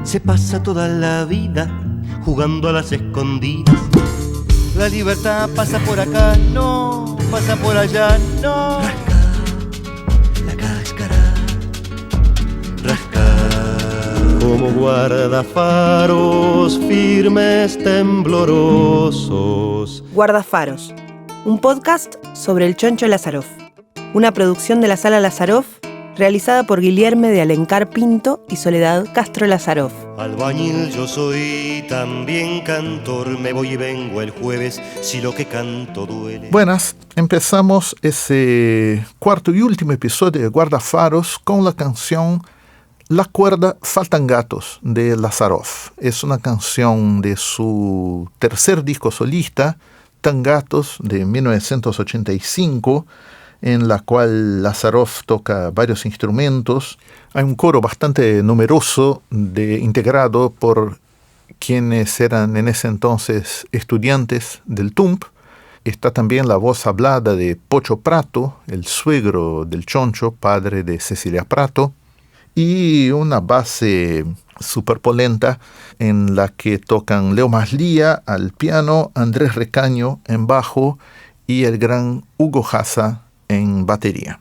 se pasa toda la vida jugando a las escondidas. La libertad pasa por acá, no, pasa por allá, no. Rasca la cáscara, rasca. Como guardafaros firmes, temblorosos. Guardafaros, un podcast sobre el Choncho Lazaroff. Una producción de la Sala Lazaroff, realizada por Guillerme de Alencar Pinto y Soledad Castro Lazaroff. Albañil yo soy, también cantor, me voy y vengo el jueves, si lo que canto duele. Buenas, empezamos ese cuarto y último episodio de Guardafaros con la canción La cuerda faltan gatos de Lazaroff. Es una canción de su tercer disco solista, Tangatos, de 1985, en la cual Lazaroff toca varios instrumentos. Hay un coro bastante numeroso integrado por quienes eran en ese entonces estudiantes del TUMP. Está también la voz hablada de Pocho Prato, el suegro del Choncho, padre de Cecilia Prato, y una base superpolenta en la que tocan Leo Maslía al piano, Andrés Recaño en bajo y el gran Hugo Haza en batería.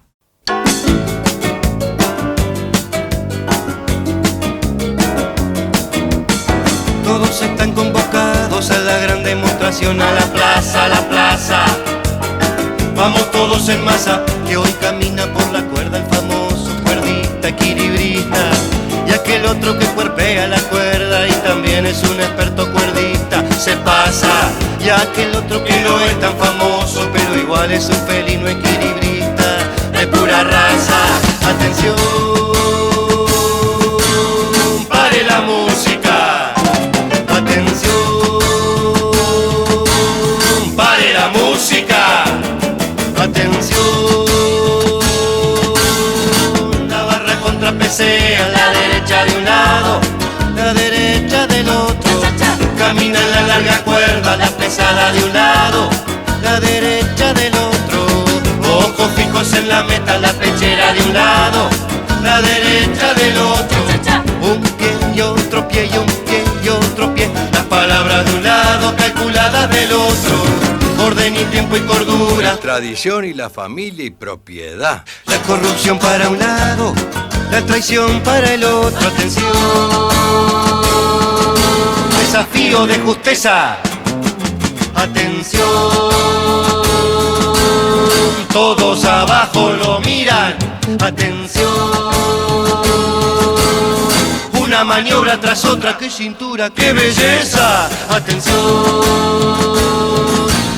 Todos están convocados a la gran demostración, a la plaza, a la plaza. Vamos todos en masa, que hoy camina por la cuerda el famoso cuerdista equilibrista. Y aquel otro que cuerpea la cuerda y también es un experto cuerdista, se pasa. Y aquel otro que no es tan famoso, pero igual es un felino equilibrista de pura raza. Atención, pare la música. Atención, pare la música. Atención, la barra contrapesea, la derecha de un lado, la derecha del otro. Camina en la larga cuerda, la pesada de un lado, la derecha del otro. Ojos fijos en la meta, la pechera de un lado, la derecha del otro. Un pie y otro pie y un pie y otro pie. Las palabras de un lado, calculadas del otro. Orden y tiempo y cordura. La tradición y la familia y propiedad. La corrupción para un lado, la traición para el otro. Atención, desafío de justeza. Atención, todos abajo lo miran. Atención, una maniobra tras otra. ¡Qué cintura, qué belleza! Atención,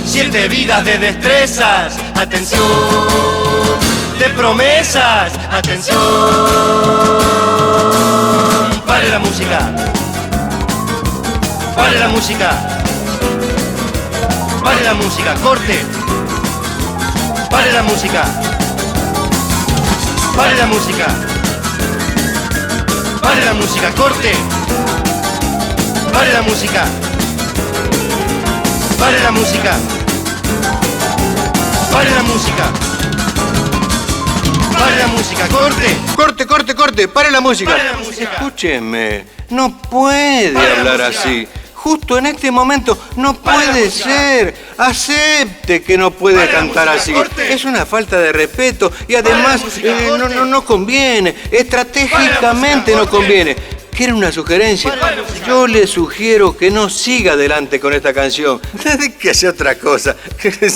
7 vidas de destrezas. Atención, de promesas. Atención, pare la música. Pare la música. Pare la música, corte. Pare la música. Pare la música. Pare la música, corte. Pare la música. Pare la música. Pare la música. Pare la música, corte. Corte, corte, corte, pare la música. Pare la música. Escúcheme, no puede Pare la hablar música. así. Justo en este momento, no Pare la puede música. ser. Acepte que no puede Pare la cantar música, así. corte. Es una falta de respeto y además música, corte. no conviene. Estratégicamente música, no corte. conviene. ¿Quiere una sugerencia? Pare la música. Yo le sugiero que no siga adelante con esta canción. Que sea otra cosa.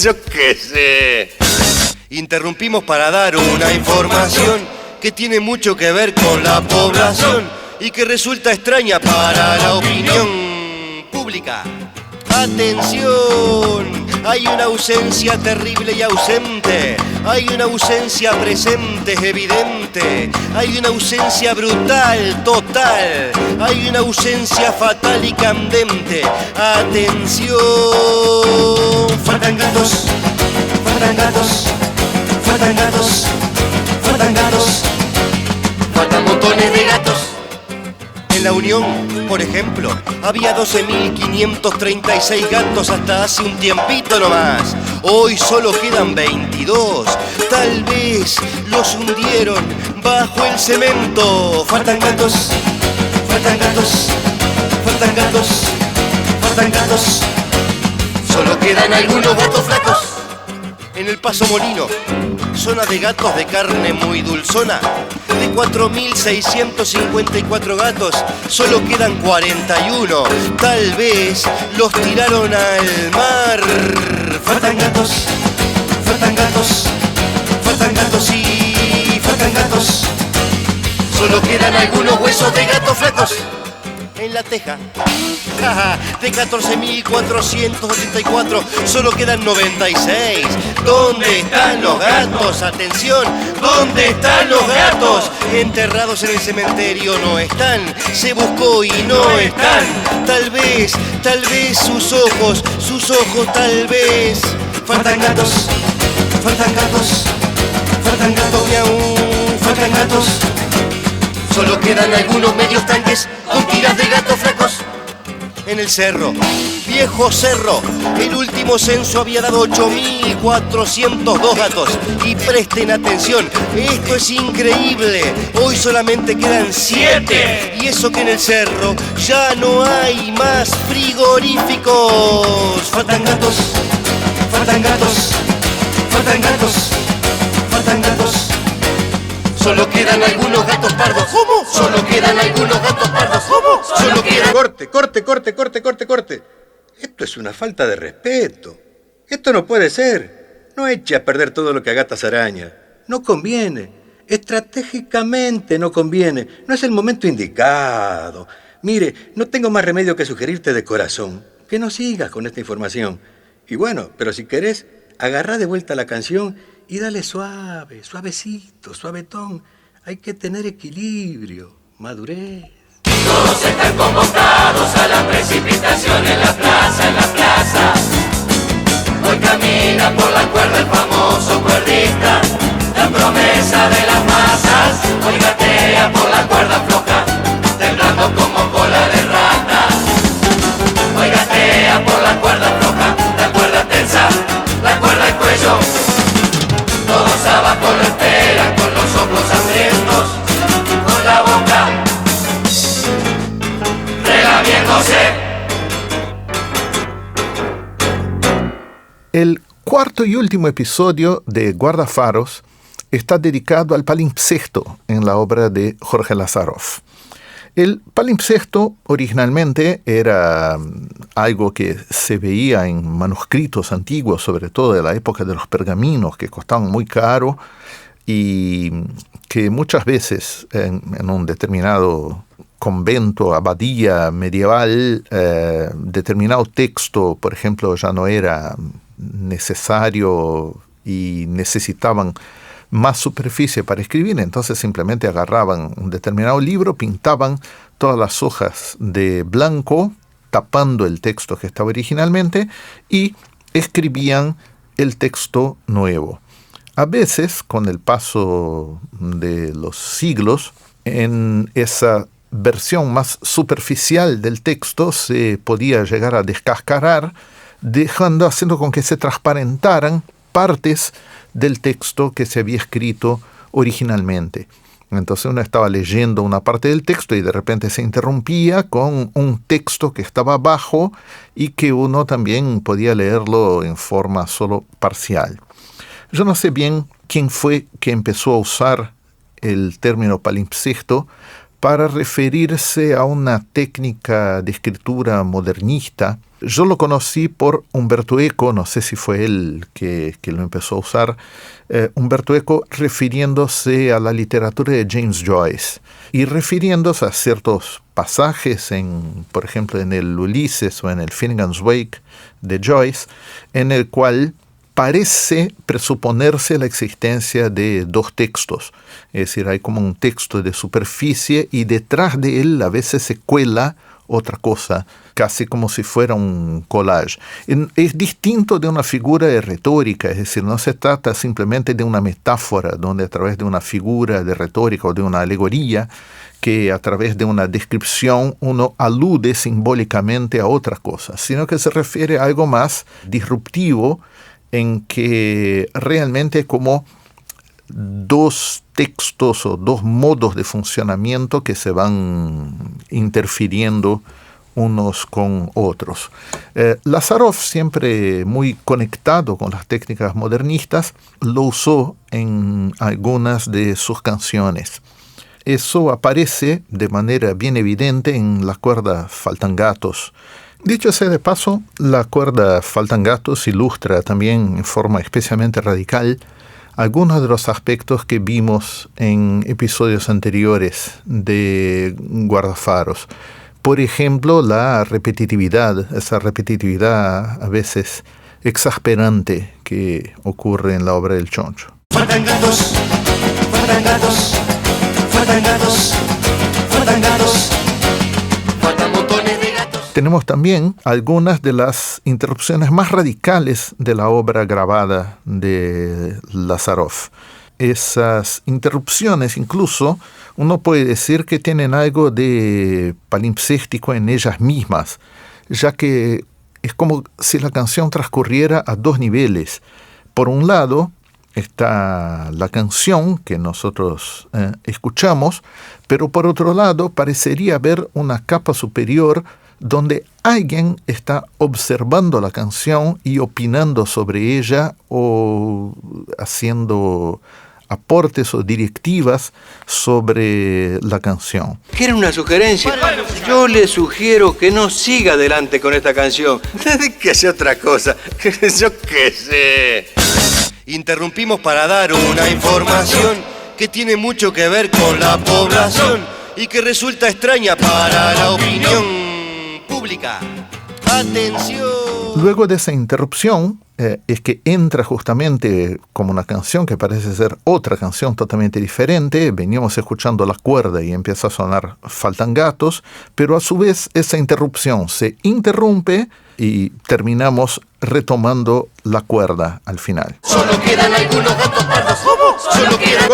Yo qué sé. Interrumpimos para dar una información que tiene mucho que ver con la población y que resulta extraña para la opinión pública. Atención, hay una ausencia terrible y ausente, hay una ausencia presente evidente, hay una ausencia brutal, total, hay una ausencia fatal y candente. Atención, faltan gatos, faltan gatos, faltan gatos, faltan gatos, faltan montones de gatos. En la Unión, por ejemplo, había 12.536 gatos hasta hace un tiempito nomás. Hoy solo quedan 22. Tal vez los hundieron bajo el cemento. Faltan gatos, faltan gatos, faltan gatos, solo quedan algunos gatos flacos. En el Paso Molino, zona de gatos de carne muy dulzona, de 4.654 gatos, solo quedan 41. Tal vez los tiraron al mar. Faltan gatos, faltan gatos, faltan gatos y faltan gatos. Solo quedan algunos huesos de gatos flacos en la teja. De 14.484 solo quedan 96. ¿Dónde están los gatos? Atención, ¿dónde están los gatos? Enterrados en el cementerio no están. Se buscó y no están. Tal vez sus ojos, tal vez. Faltan gatos, faltan gatos, faltan gatos, miau, faltan gatos. Solo quedan algunos medios tanques con tiras de gatos flacos. En el cerro, viejo cerro, el último censo había dado 8.402 gatos. Y presten atención, esto es increíble. Hoy solamente quedan 7. Y eso que en el cerro ya no hay más frigoríficos. Faltan gatos, faltan gatos, faltan gatos, faltan gatos. Solo quedan algunos gatos pardos. ¿Cómo? Solo quedan algunos gatos pardos. ¿Cómo? Solo quedan... Corte. Esto es una falta de respeto. Esto no puede ser. No eche a perder todo lo que agatas araña. No conviene. Estratégicamente no conviene. No es el momento indicado. Mire, no tengo más remedio que sugerirte de corazón que no sigas con esta información. Y bueno, pero si querés, agarrá de vuelta la canción y dale suave, suavecito, suavetón. Hay que tener equilibrio, madurez. Todos están convocados a la precipitación en la plaza. Hoy camina por la cuerda el famoso cuerdista, la promesa de las masas. Hoy gatea por la cuerda floja, temblando como cola de rata. Hoy gatea por la cuerda floja, la cuerda tensa, la cuerda al cuello. Todos abajo lo esperan con los ojos hambrientos, con la boca relamiéndose. El cuarto y último episodio de Guardafaros está dedicado al palimpsesto en la obra de Jorge Lazároff. El palimpsesto originalmente era algo que se veía en manuscritos antiguos, sobre todo de la época de los pergaminos, que costaban muy caro y que muchas veces en un determinado convento, abadía medieval, determinado texto, por ejemplo, ya no era necesario y necesitaban más superficie para escribir, entonces simplemente agarraban un determinado libro, pintaban todas las hojas de blanco, tapando el texto que estaba originalmente, y escribían el texto nuevo. A veces, con el paso de los siglos, en esa versión más superficial del texto se podía llegar a descascarar, haciendo con que se transparentaran partes del texto que se había escrito originalmente. Entonces uno estaba leyendo una parte del texto y de repente se interrumpía con un texto que estaba abajo y que uno también podía leerlo en forma solo parcial. Yo no sé bien quién fue que empezó a usar el término palimpsesto para referirse a una técnica de escritura modernista. Yo lo conocí por Umberto Eco, no sé si fue él que lo empezó a usar. Umberto Eco refiriéndose a la literatura de James Joyce y refiriéndose a ciertos pasajes, por ejemplo, en el Ulises o en el Finnegan's Wake de Joyce, en el cual parece presuponerse la existencia de dos textos. Es decir, hay como un texto de superficie y detrás de él a veces se cuela otra cosa, casi como si fuera un collage. Es distinto de una figura de retórica, es decir, no se trata simplemente de una metáfora donde a través de una figura de retórica o de una alegoría, que a través de una descripción uno alude simbólicamente a otra cosa, sino que se refiere a algo más disruptivo, en que realmente como dos textos o dos modos de funcionamiento que se van interfiriendo unos con otros. Lázarov, siempre muy conectado con las técnicas modernistas, lo usó en algunas de sus canciones. Eso aparece de manera bien evidente en la cuerda Faltan Gatos. Dicho sea de paso, la cuerda Faltan Gatos ilustra también en forma especialmente radical algunos de los aspectos que vimos en episodios anteriores de Guardafaros. Por ejemplo, la repetitividad, esa repetitividad a veces exasperante que ocurre en la obra del Choncho. Faltan gatos, faltan gatos, faltan gatos, faltan gatos, faltan montones de gatos. Tenemos también algunas de las interrupciones más radicales de la obra grabada de Lázarov. Esas interrupciones incluso uno puede decir que tienen algo de palimpséstico en ellas mismas, ya que es como si la canción transcurriera a dos niveles. Por un lado está la canción que nosotros escuchamos, pero por otro lado parecería haber una capa superior donde alguien está observando la canción y opinando sobre ella o haciendo aportes o directivas sobre la canción. ¿Quieren una sugerencia? Yo le sugiero que no siga adelante con esta canción. Dedíquese a otra cosa. Yo qué sé. Interrumpimos para dar una información que tiene mucho que ver con la población y que resulta extraña para la opinión pública. ¡Atención! Luego de esa interrupción, es que entra justamente como una canción que parece ser otra canción totalmente diferente. Veníamos escuchando la cuerda y empieza a sonar Faltan Gatos, pero a su vez esa interrupción se interrumpe y terminamos retomando la cuerda al final. Solo quedan algunos gatos pardos. Solo quedan...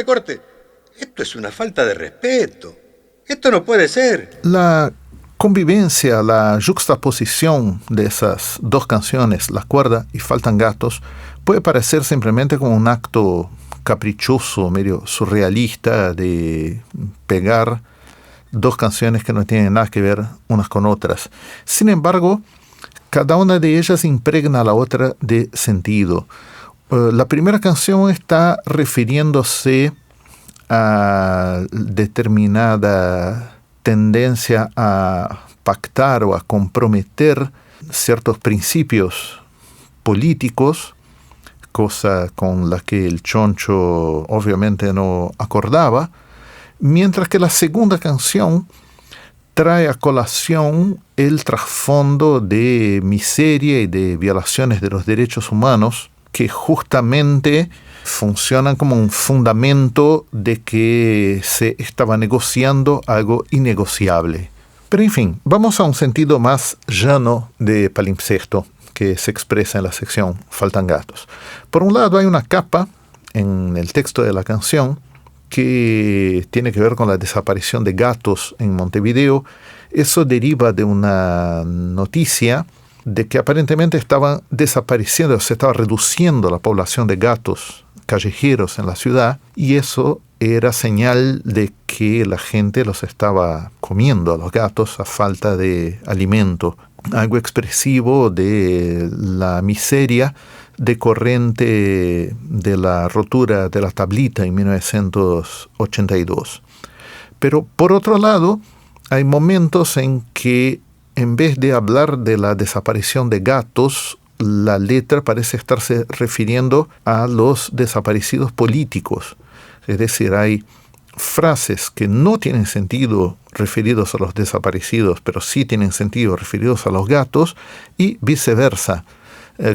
Corte. Esto es una falta de respeto. Esto no puede ser. La convivencia, la juxtaposición de esas dos canciones, La cuerda y Faltan Gatos, puede parecer simplemente como un acto caprichoso, medio surrealista de pegar dos canciones que no tienen nada que ver unas con otras. Sin embargo, cada una de ellas impregna a la otra de sentido. La primera canción está refiriéndose a determinada tendencia a pactar o a comprometer ciertos principios políticos, cosa con la que el Choncho obviamente no acordaba, mientras que la segunda canción trae a colación el trasfondo de miseria y de violaciones de los derechos humanos que justamente funcionan como un fundamento de que se estaba negociando algo innegociable. Pero en fin, vamos a un sentido más llano de palimpsesto que se expresa en la sección Faltan Gatos. Por un lado hay una capa en el texto de la canción que tiene que ver con la desaparición de gatos en Montevideo. Eso deriva de una noticia de que aparentemente estaban desapareciendo, se estaba reduciendo la población de gatos callejeros en la ciudad, y eso era señal de que la gente los estaba comiendo a los gatos a falta de alimento. Algo expresivo de la miseria decorrente de la rotura de la tablita en 1982. Pero por otro lado, hay momentos en que en vez de hablar de la desaparición de gatos, la letra parece estarse refiriendo a los desaparecidos políticos. Es decir, hay frases que no tienen sentido referidos a los desaparecidos, pero sí tienen sentido referidos a los gatos, y viceversa,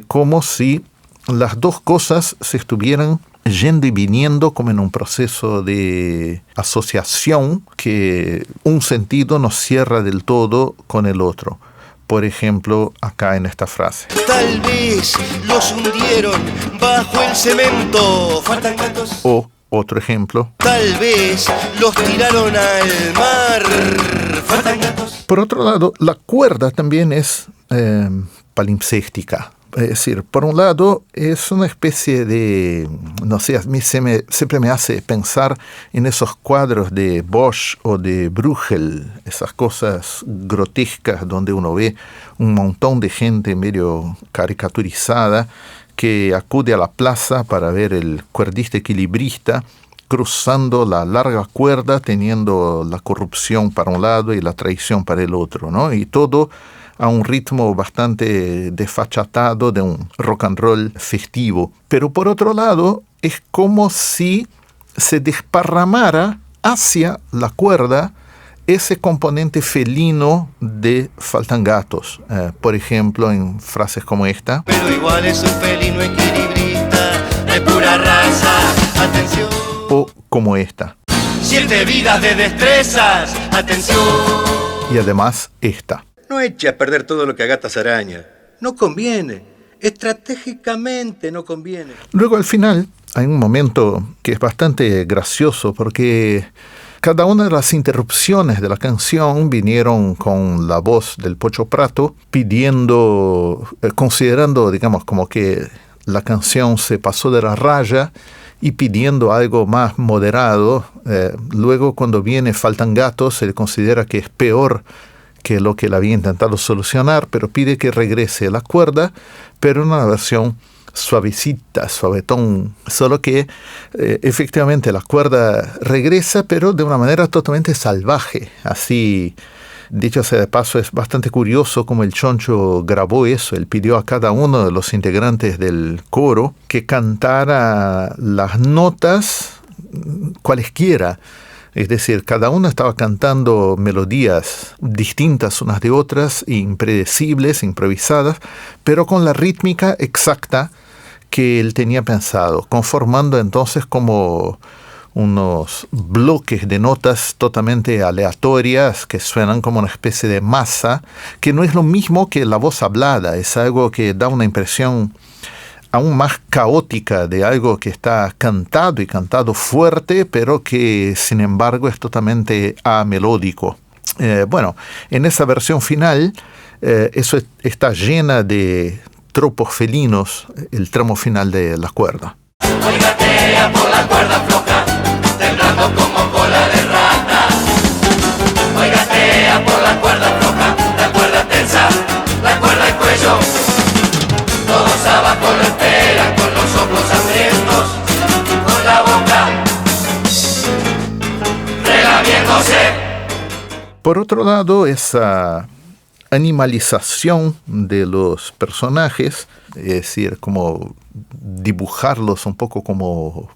como si las dos cosas se estuvieran yendo y viniendo como en un proceso de asociación que un sentido no cierra del todo con el otro. Por ejemplo, acá en esta frase. Tal vez los hundieron bajo el cemento. Faltan gatos. O otro ejemplo. Tal vez los tiraron al mar. Faltan gatos. Por otro lado, la cuerda también es palimpséstica. Es decir, por un lado, es una especie de, no sé, a mí siempre me hace pensar en esos cuadros de Bosch o de Bruegel, esas cosas grotescas donde uno ve un montón de gente medio caricaturizada que acude a la plaza para ver el cuerdista equilibrista cruzando la larga cuerda, teniendo la corrupción para un lado y la traición para el otro, ¿no? Y todo a un ritmo bastante desfachatado de un rock and roll festivo. Pero por otro lado, es como si se desparramara hacia la cuerda ese componente felino de Faltan Gatos. Por ejemplo, en frases como esta. Pero igual es un felino equilibrista de pura raza, atención. O como esta. 7 vidas de destrezas, atención. Y además esta. No eche a perder todo lo que agatas araña. No conviene. Estratégicamente no conviene. Luego al final hay un momento que es bastante gracioso porque cada una de las interrupciones de la canción vinieron con la voz del Pocho Prato pidiendo, considerando, digamos, como que la canción se pasó de la raya y pidiendo algo más moderado. Luego cuando viene Faltan Gatos se le considera que es peor que lo que él había intentado solucionar, pero pide que regrese la cuerda, pero en una versión suavecita, suavetón, solo que efectivamente la cuerda regresa, pero de una manera totalmente salvaje. Así, dicho sea de paso, es bastante curioso cómo el Choncho grabó eso. Él pidió a cada uno de los integrantes del coro que cantara las notas cualesquiera. Es decir, cada uno estaba cantando melodías distintas unas de otras, impredecibles, improvisadas, pero con la rítmica exacta que él tenía pensado, conformando entonces como unos bloques de notas totalmente aleatorias que suenan como una especie de masa, que no es lo mismo que la voz hablada, es algo que da una impresión aún más caótica de algo que está cantado y cantado fuerte, pero que sin embargo es totalmente amelódico. Bueno, en esa versión final, eso está llena de tropos felinos, el tramo final de la cuerda. Hoy gatea por la cuerda floja, temblando como cola de rata. Hoy gatea por la cuerda floja, la cuerda tensa, la cuerda al cuello. Todos abajo lo esperan con los ojos abiertos, con la boca relamiéndose. Por otro lado, esa animalización de los personajes, es decir, como dibujarlos un poco como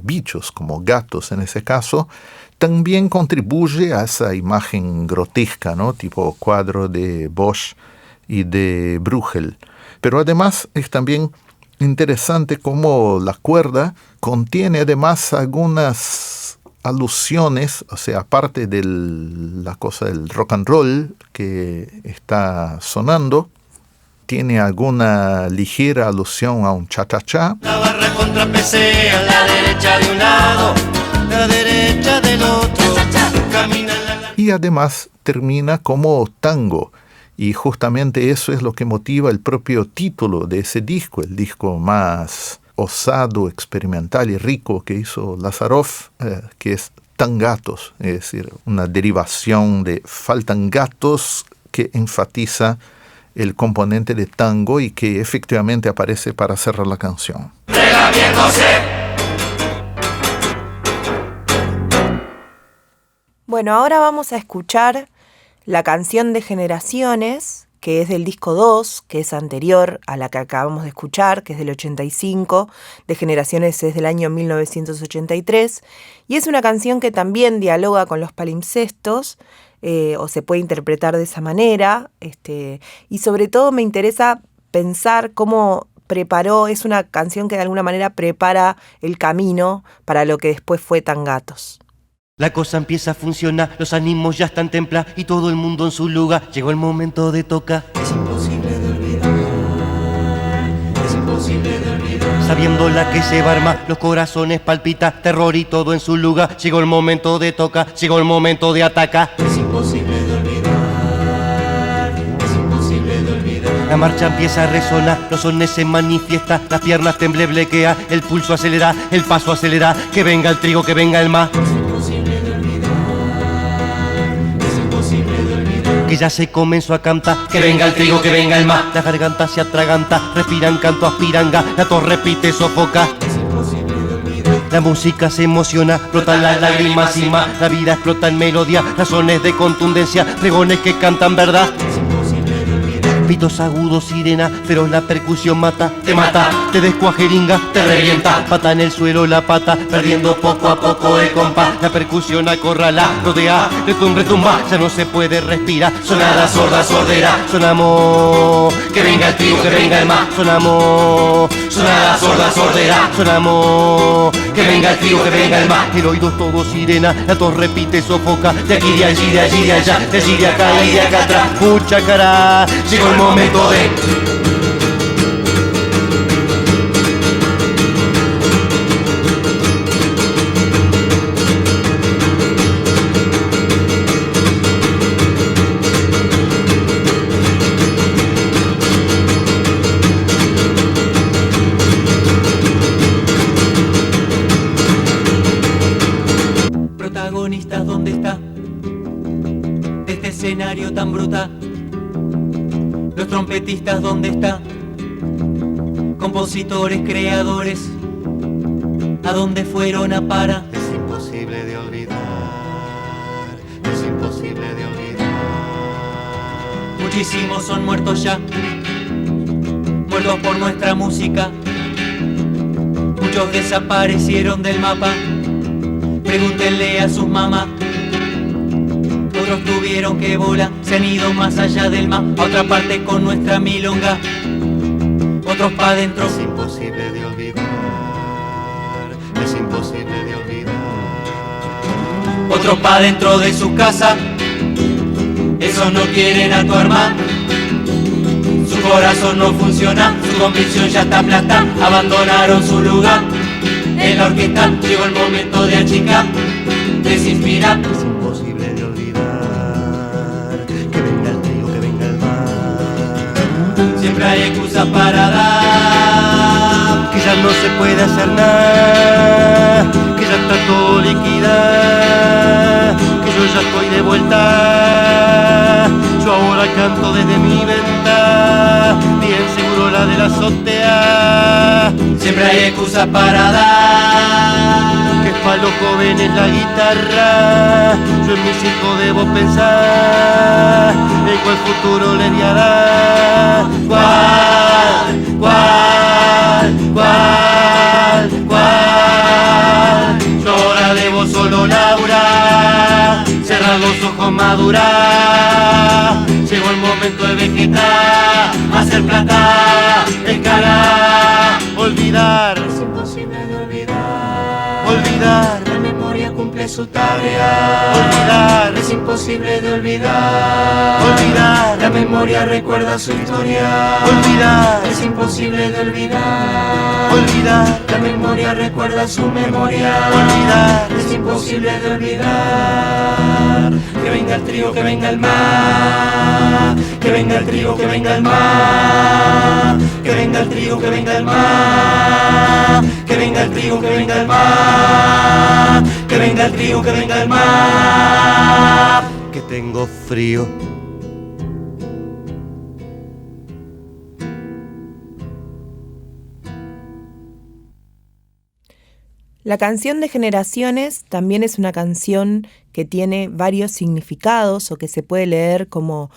bichos, como gatos en ese caso, también contribuye a esa imagen grotesca, ¿no? Tipo cuadro de Bosch y de Bruegel. Pero además es también interesante cómo la cuerda contiene además algunas alusiones, o sea, aparte de la cosa del rock and roll que está sonando, tiene alguna ligera alusión a un cha-cha-cha. La barra contrapesea, la derecha de un lado, la derecha del otro. Camina Y además termina como tango. Y justamente eso es lo que motiva el propio título de ese disco, el disco más osado, experimental y rico que hizo Lazaroff, que es Tangatos, es decir, una derivación de Faltan Gatos que enfatiza el componente de tango y que efectivamente aparece para cerrar la canción. Bueno, ahora vamos a escuchar la canción de Generaciones, que es del disco 2, que es anterior a la que acabamos de escuchar, que es del 85, de Generaciones es del año 1983, y es una canción que también dialoga con los palimpsestos, o se puede interpretar de esa manera, y sobre todo me interesa pensar cómo preparó, es una canción que de alguna manera prepara el camino para lo que después fue Tangatos. La cosa empieza a funcionar, los ánimos ya están templados y todo el mundo en su lugar. Llegó el momento de tocar. Es imposible de olvidar. Es imposible de olvidar. Sabiendo la que se va a armar, los corazones palpitan, terror y todo en su lugar. Llegó el momento de tocar, llegó el momento de atacar. Es imposible de olvidar. Es imposible de olvidar. La marcha empieza a resonar, los sones se manifiesta, las piernas temblequea, el pulso acelera, el paso acelera, que venga el trigo, que venga el más. Que ya se comenzó a cantar, que venga el trigo, que venga el más. La garganta se atraganta, respiran, canto, aspiranga, la torre repite, sofoca. La música se emociona, brotan las lágrimas y más. La vida explota en melodía, razones de contundencia, pregones que cantan verdad. Pitos agudos, sirena, feroz la percusión mata, te descuajeringa, te revienta. Pata en el suelo, la pata, perdiendo poco a poco el compás. La percusión acorrala, rodea, retumba, ya no se puede respirar. Sonada sorda, sordera, sonamos, que venga el trigo, que venga el más. Sonamos, sonada sorda, sordera, sonamos, que venga el trigo, que venga el más. El oído es todo sirena, la tos repite, sofoca, de aquí, de allí, de allí, de allá, de allí, de acá y de acá atrás. Mucha cara, llegó el momento de... Protagonistas, ¿dónde está? De este escenario tan brutal. Los trompetistas, ¿dónde está? Compositores, creadores, ¿a dónde fueron a parar? Es imposible de olvidar, es imposible de olvidar. Muchísimos son muertos ya, muertos por nuestra música. Muchos desaparecieron del mapa, pregúntenle a sus mamás. Otros tuvieron que volar, se han ido más allá del mar, a otra parte con nuestra milonga. Otros pa' dentro. Es imposible de olvidar, es imposible de olvidar. Otros pa' dentro de su casa, esos no quieren a tu hermano. Su corazón no funciona, su convicción ya está aplastada, abandonaron su lugar. En la orquesta llegó el momento de achicar, desinspirar. Es imposible de olvidar, que venga el trigo, que venga el mar. Siempre hay excusa para dar, Que ya no se puede hacer nada, que ya está todo liquidado, que yo ya estoy de vuelta. Yo ahora canto desde mi ventana, bien seguro la de la azotea. siempre hay excusa para dar. Que es para los jóvenes la guitarra, yo en mis hijos debo pensar en cuál futuro le voy a dar. ¿Cuál? Yo ahora debo solo laburar, cerrar los ojos, madurar. Llegó el momento de vegetar, hacer plata, encarar, olvidar. Es imposible de olvidar, Olvidar, la memoria cumple su tarea. olvidar, Es imposible de olvidar, olvidar, la memoria recuerda su historia. olvidar, Es imposible de olvidar, olvidar, la memoria recuerda su memoria. olvidar. Es imposible de olvidar, que venga el trigo, que venga el mar, que venga el trigo, que venga el mar, que venga el trigo, que venga el mar, que venga el trigo, que venga el mar, que venga el trigo, que venga el mar. Que tengo frío. La canción de Generaciones también es una canción que tiene varios significados o que se puede leer como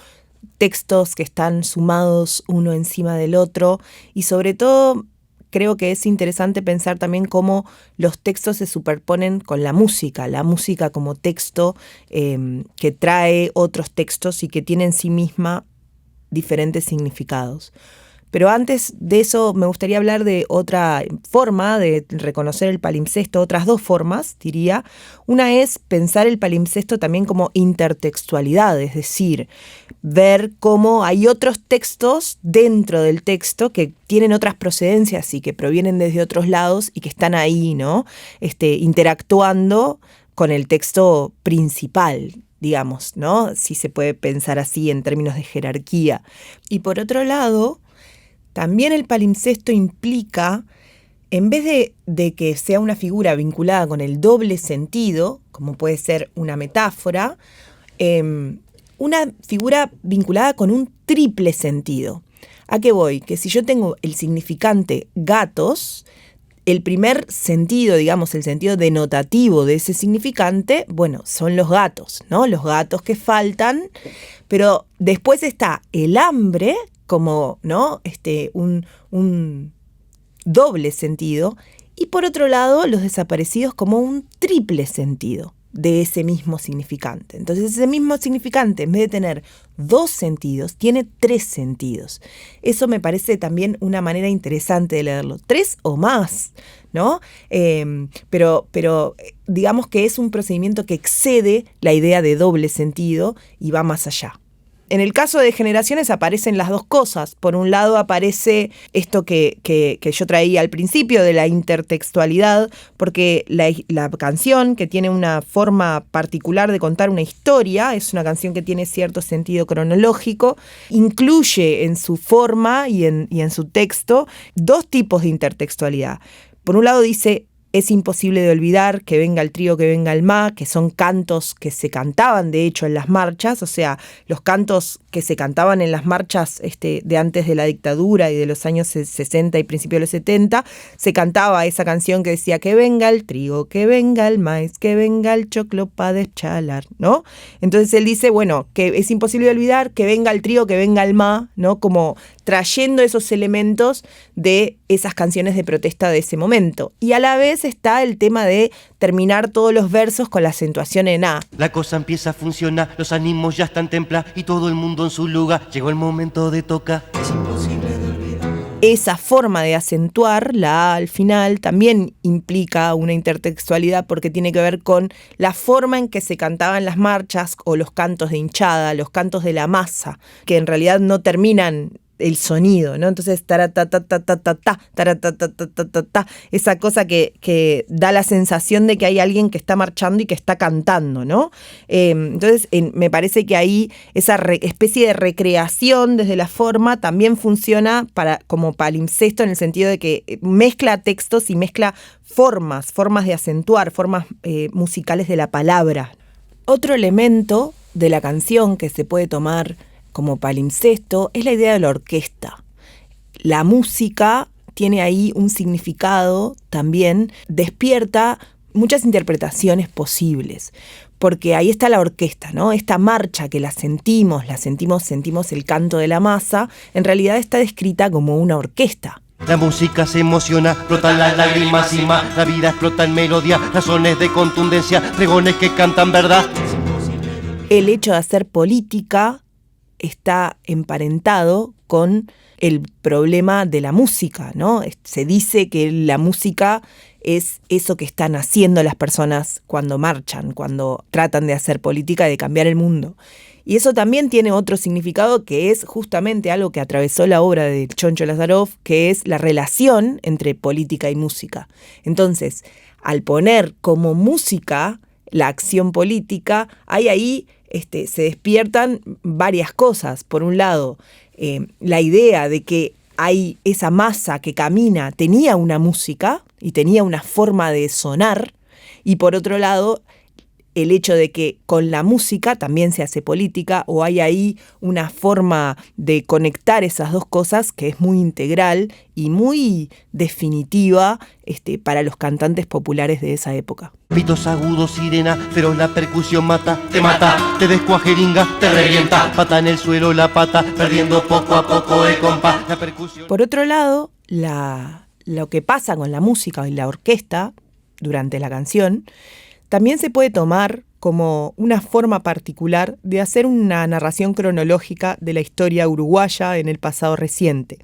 textos que están sumados uno encima del otro, y sobre todo creo que es interesante pensar también cómo los textos se superponen con la música como texto que trae otros textos y que tiene en sí misma diferentes significados. Pero antes de eso me gustaría hablar de otra forma de reconocer el palimpsesto, otras dos formas, diría. Una es pensar el palimpsesto también como intertextualidad, es decir, ver cómo hay otros textos dentro del texto que tienen otras procedencias y que provienen desde otros lados y que están ahí, ¿no? Interactuando con el texto principal. digamos, ¿no? Si se puede pensar así en términos de jerarquía. Y por otro lado, también el palimpsesto implica, en vez de que sea una figura vinculada con el doble sentido, como puede ser una metáfora, una figura vinculada con un triple sentido. ¿A qué voy? Que si yo tengo el significante gatos, el primer sentido, digamos, el sentido denotativo de ese significante, bueno, son los gatos, ¿no? Los gatos que faltan, pero después está el hambre como, ¿no? Un doble sentido, y por otro lado, los desaparecidos como un triple sentido de ese mismo significante. Entonces, ese mismo significante, en vez de tener 2 sentidos, tiene 3 sentidos. Eso me parece también una manera interesante de leerlo. 3 o más, ¿no? Pero digamos que es un procedimiento que excede la idea de doble sentido y va más allá. En el caso de Generaciones aparecen las dos cosas. Por un lado aparece esto que yo traía al principio de la intertextualidad, porque la canción, que tiene una forma particular de contar una historia, es una canción que tiene cierto sentido cronológico, incluye en su forma y en su texto 2 tipos de intertextualidad. Por un lado dice: es imposible de olvidar, que venga el trío, que venga el ma, que son cantos que se cantaban de hecho en las marchas, o sea, los cantos que se cantaban en las marchas de antes de la dictadura y de los años 60 y principios de los 70, se cantaba esa canción que decía: que venga el trigo, que venga el maíz, que venga el choclo pa' deschalar, ¿no? Entonces él dice, bueno, que es imposible de olvidar, que venga el trío, que venga el ma, ¿no? Como trayendo esos elementos de esas canciones de protesta de ese momento. Y a la vez está el tema de terminar todos los versos con la acentuación en A. La cosa empieza a funcionar, los ánimos ya están templados y todo el mundo en su lugar. Llegó el momento de tocar. Es imposible de olvidar. Esa forma de acentuar la A al final también implica una intertextualidad, porque tiene que ver con la forma en que se cantaban las marchas o los cantos de hinchada, los cantos de la masa, que en realidad no terminan el sonido, ¿no? Entonces, esa cosa que da la sensación de que hay alguien que está marchando y que está cantando, ¿no? Entonces, me parece que ahí esa especie de recreación desde la forma también funciona como palimpsesto, en el sentido de que mezcla textos y mezcla formas de acentuar, formas musicales de la palabra. Otro elemento de la canción que se puede tomar como palimpsesto es la idea de la orquesta. La música tiene ahí un significado también, despierta muchas interpretaciones posibles, porque ahí está la orquesta, ¿no? Esta marcha que sentimos el canto de la masa, en realidad está descrita como una orquesta. La música se emociona, explotan las lágrimas y más. La vida explota en melodía, razones de contundencia, pregones que cantan verdad. El hecho de hacer política está emparentado con el problema de la música, ¿no? Se dice que la música es eso que están haciendo las personas cuando marchan, cuando tratan de hacer política y de cambiar el mundo. Y eso también tiene otro significado, que es justamente algo que atravesó la obra de Choncho Lázarov, que es la relación entre política y música. Entonces, al poner como música la acción política, hay ahí se despiertan varias cosas. Por un lado, la idea de que hay esa masa que camina, tenía una música y tenía una forma de sonar, y por otro lado, el hecho de que con la música también se hace política, o hay ahí una forma de conectar esas dos cosas que es muy integral y muy definitiva para los cantantes populares de esa época. Pitos agudos, sirena, feroz la percusión mata, te descuajeringa, te revienta, pata en el suelo la pata, perdiendo poco a poco el compás, la percusión. Por otro lado, lo que pasa con la música y la orquesta durante la canción también se puede tomar como una forma particular de hacer una narración cronológica de la historia uruguaya en el pasado reciente.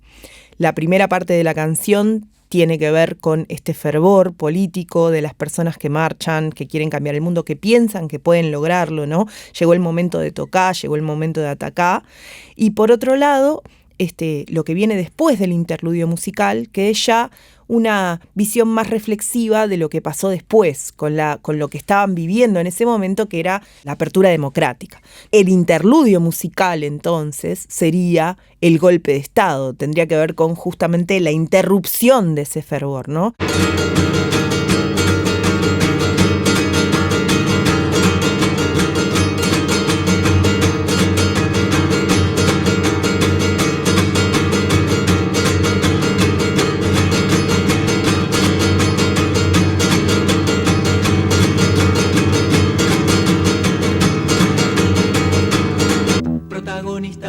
La primera parte de la canción tiene que ver con este fervor político de las personas que marchan, que quieren cambiar el mundo, que piensan que pueden lograrlo, ¿no? Llegó el momento de tocar, llegó el momento de atacar. Y por otro lado, lo que viene después del interludio musical, que es ya una visión más reflexiva de lo que pasó después, con lo que estaban viviendo en ese momento, que era la apertura democrática. El interludio musical, entonces, sería el golpe de Estado. Tendría que ver con justamente la interrupción de ese fervor, ¿no?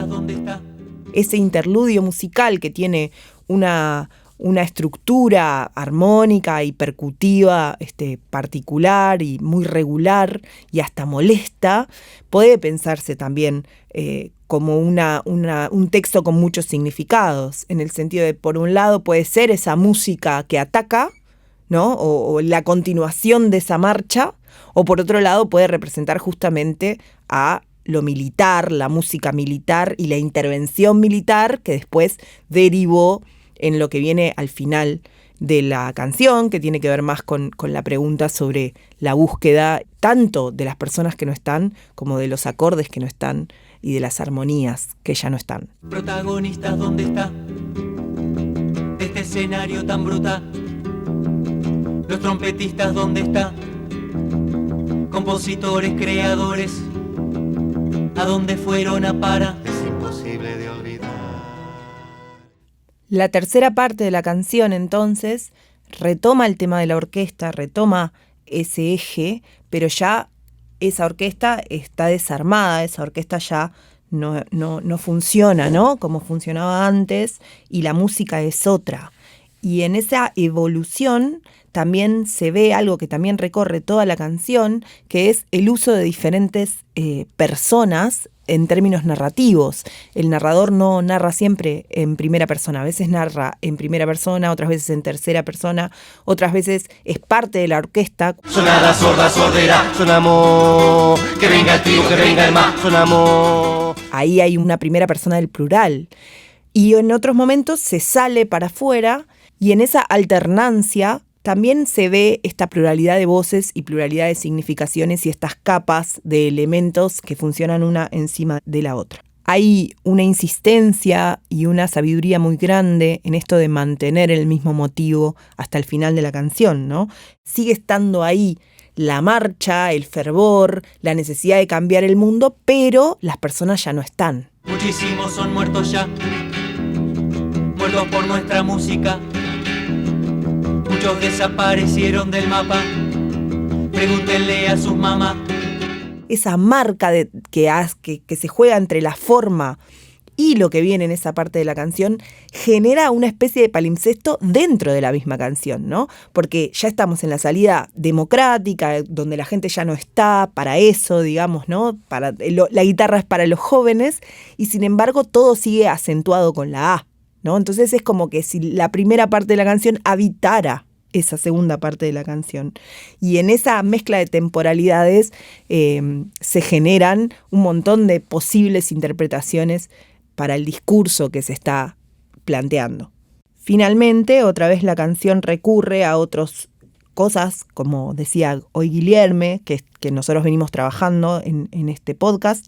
¿Dónde está? Ese interludio musical que tiene una estructura armónica y percutiva particular y muy regular y hasta molesta, puede pensarse también como un texto con muchos significados, en el sentido de, por un lado, puede ser esa música que ataca, ¿no? O la continuación de esa marcha, o por otro lado puede representar justamente a lo militar, la música militar y la intervención militar que después derivó en lo que viene al final de la canción, que tiene que ver más con la pregunta sobre la búsqueda tanto de las personas que no están como de los acordes que no están y de las armonías que ya no están. Protagonistas, ¿dónde está? De este escenario tan brutal. Los trompetistas, ¿dónde está? Compositores, creadores, ¿a dónde fueron a parar? Es imposible de olvidar. La tercera parte de la canción, entonces, retoma el tema de la orquesta, retoma ese eje, pero ya esa orquesta está desarmada, esa orquesta ya no funciona, ¿no? Como funcionaba antes, y la música es otra. Y en esa evolución también se ve algo que también recorre toda la canción, que es el uso de diferentes personas en términos narrativos. El narrador no narra siempre en primera persona, a veces narra en primera persona, otras veces en tercera persona, otras veces es parte de la orquesta. Sonada, sorda, sordera, sonamos, que venga el tío, que venga el más, sonamos. Ahí hay una primera persona del plural. Y en otros momentos se sale para afuera y en esa alternancia también se ve esta pluralidad de voces y pluralidad de significaciones y estas capas de elementos que funcionan una encima de la otra. Hay una insistencia y una sabiduría muy grande en esto de mantener el mismo motivo hasta el final de la canción, ¿no? Sigue estando ahí la marcha, el fervor, la necesidad de cambiar el mundo, pero las personas ya no están. Muchísimos son muertos ya, muertos por nuestra música. Muchos desaparecieron del mapa, pregúntenle a sus mamás. Esa marca que se juega entre la forma y lo que viene en esa parte de la canción genera una especie de palimpsesto dentro de la misma canción, ¿no? Porque ya estamos en la salida democrática, donde la gente ya no está para eso, digamos, ¿no? La guitarra es para los jóvenes y sin embargo todo sigue acentuado con la A, ¿no? Entonces es como que si la primera parte de la canción habitara esa segunda parte de la canción. Y en esa mezcla de temporalidades se generan un montón de posibles interpretaciones para el discurso que se está planteando. Finalmente, otra vez la canción recurre a otras cosas, como decía hoy Guilherme, que nosotros venimos trabajando en este podcast,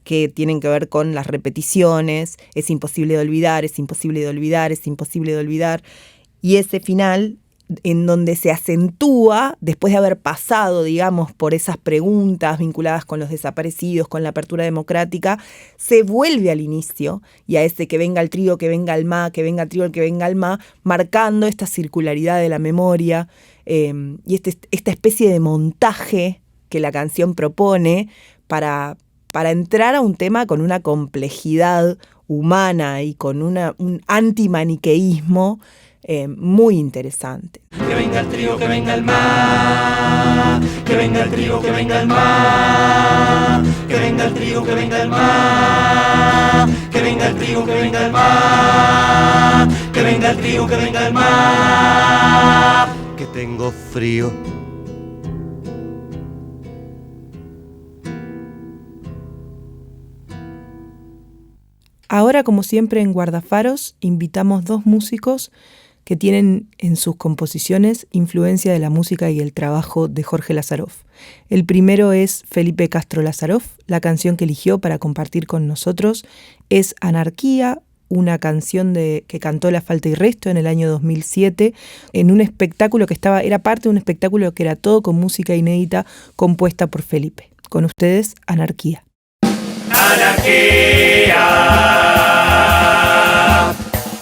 que tienen que ver con las repeticiones, es imposible de olvidar, es imposible de olvidar, es imposible de olvidar. Y ese final, en donde se acentúa, después de haber pasado, digamos, por esas preguntas vinculadas con los desaparecidos, con la apertura democrática, se vuelve al inicio, y a ese que venga el trío, que venga el ma, que venga el trío, que venga el ma, marcando esta circularidad de la memoria, y esta especie de montaje que la canción propone para entrar a un tema con una complejidad humana y con un antimaniqueísmo muy interesante. Que venga el trío, que venga el mar, que venga el trío, que venga el mar, que venga el trío, que venga el mar, que venga el trío, que venga el mar, que venga el trío, que venga el mar. Que tengo frío. Ahora, como siempre en Guardafaros, invitamos dos músicos que tienen en sus composiciones influencia de la música y el trabajo de Jorge Lazaroff. El primero es Felipe Castro Lazaroff. La canción que eligió para compartir con nosotros es Anarquía, una canción que cantó La Falta y Resto en el año 2007, en un espectáculo era parte de un espectáculo que era todo con música inédita compuesta por Felipe. Con ustedes, Anarquía. Anarquía,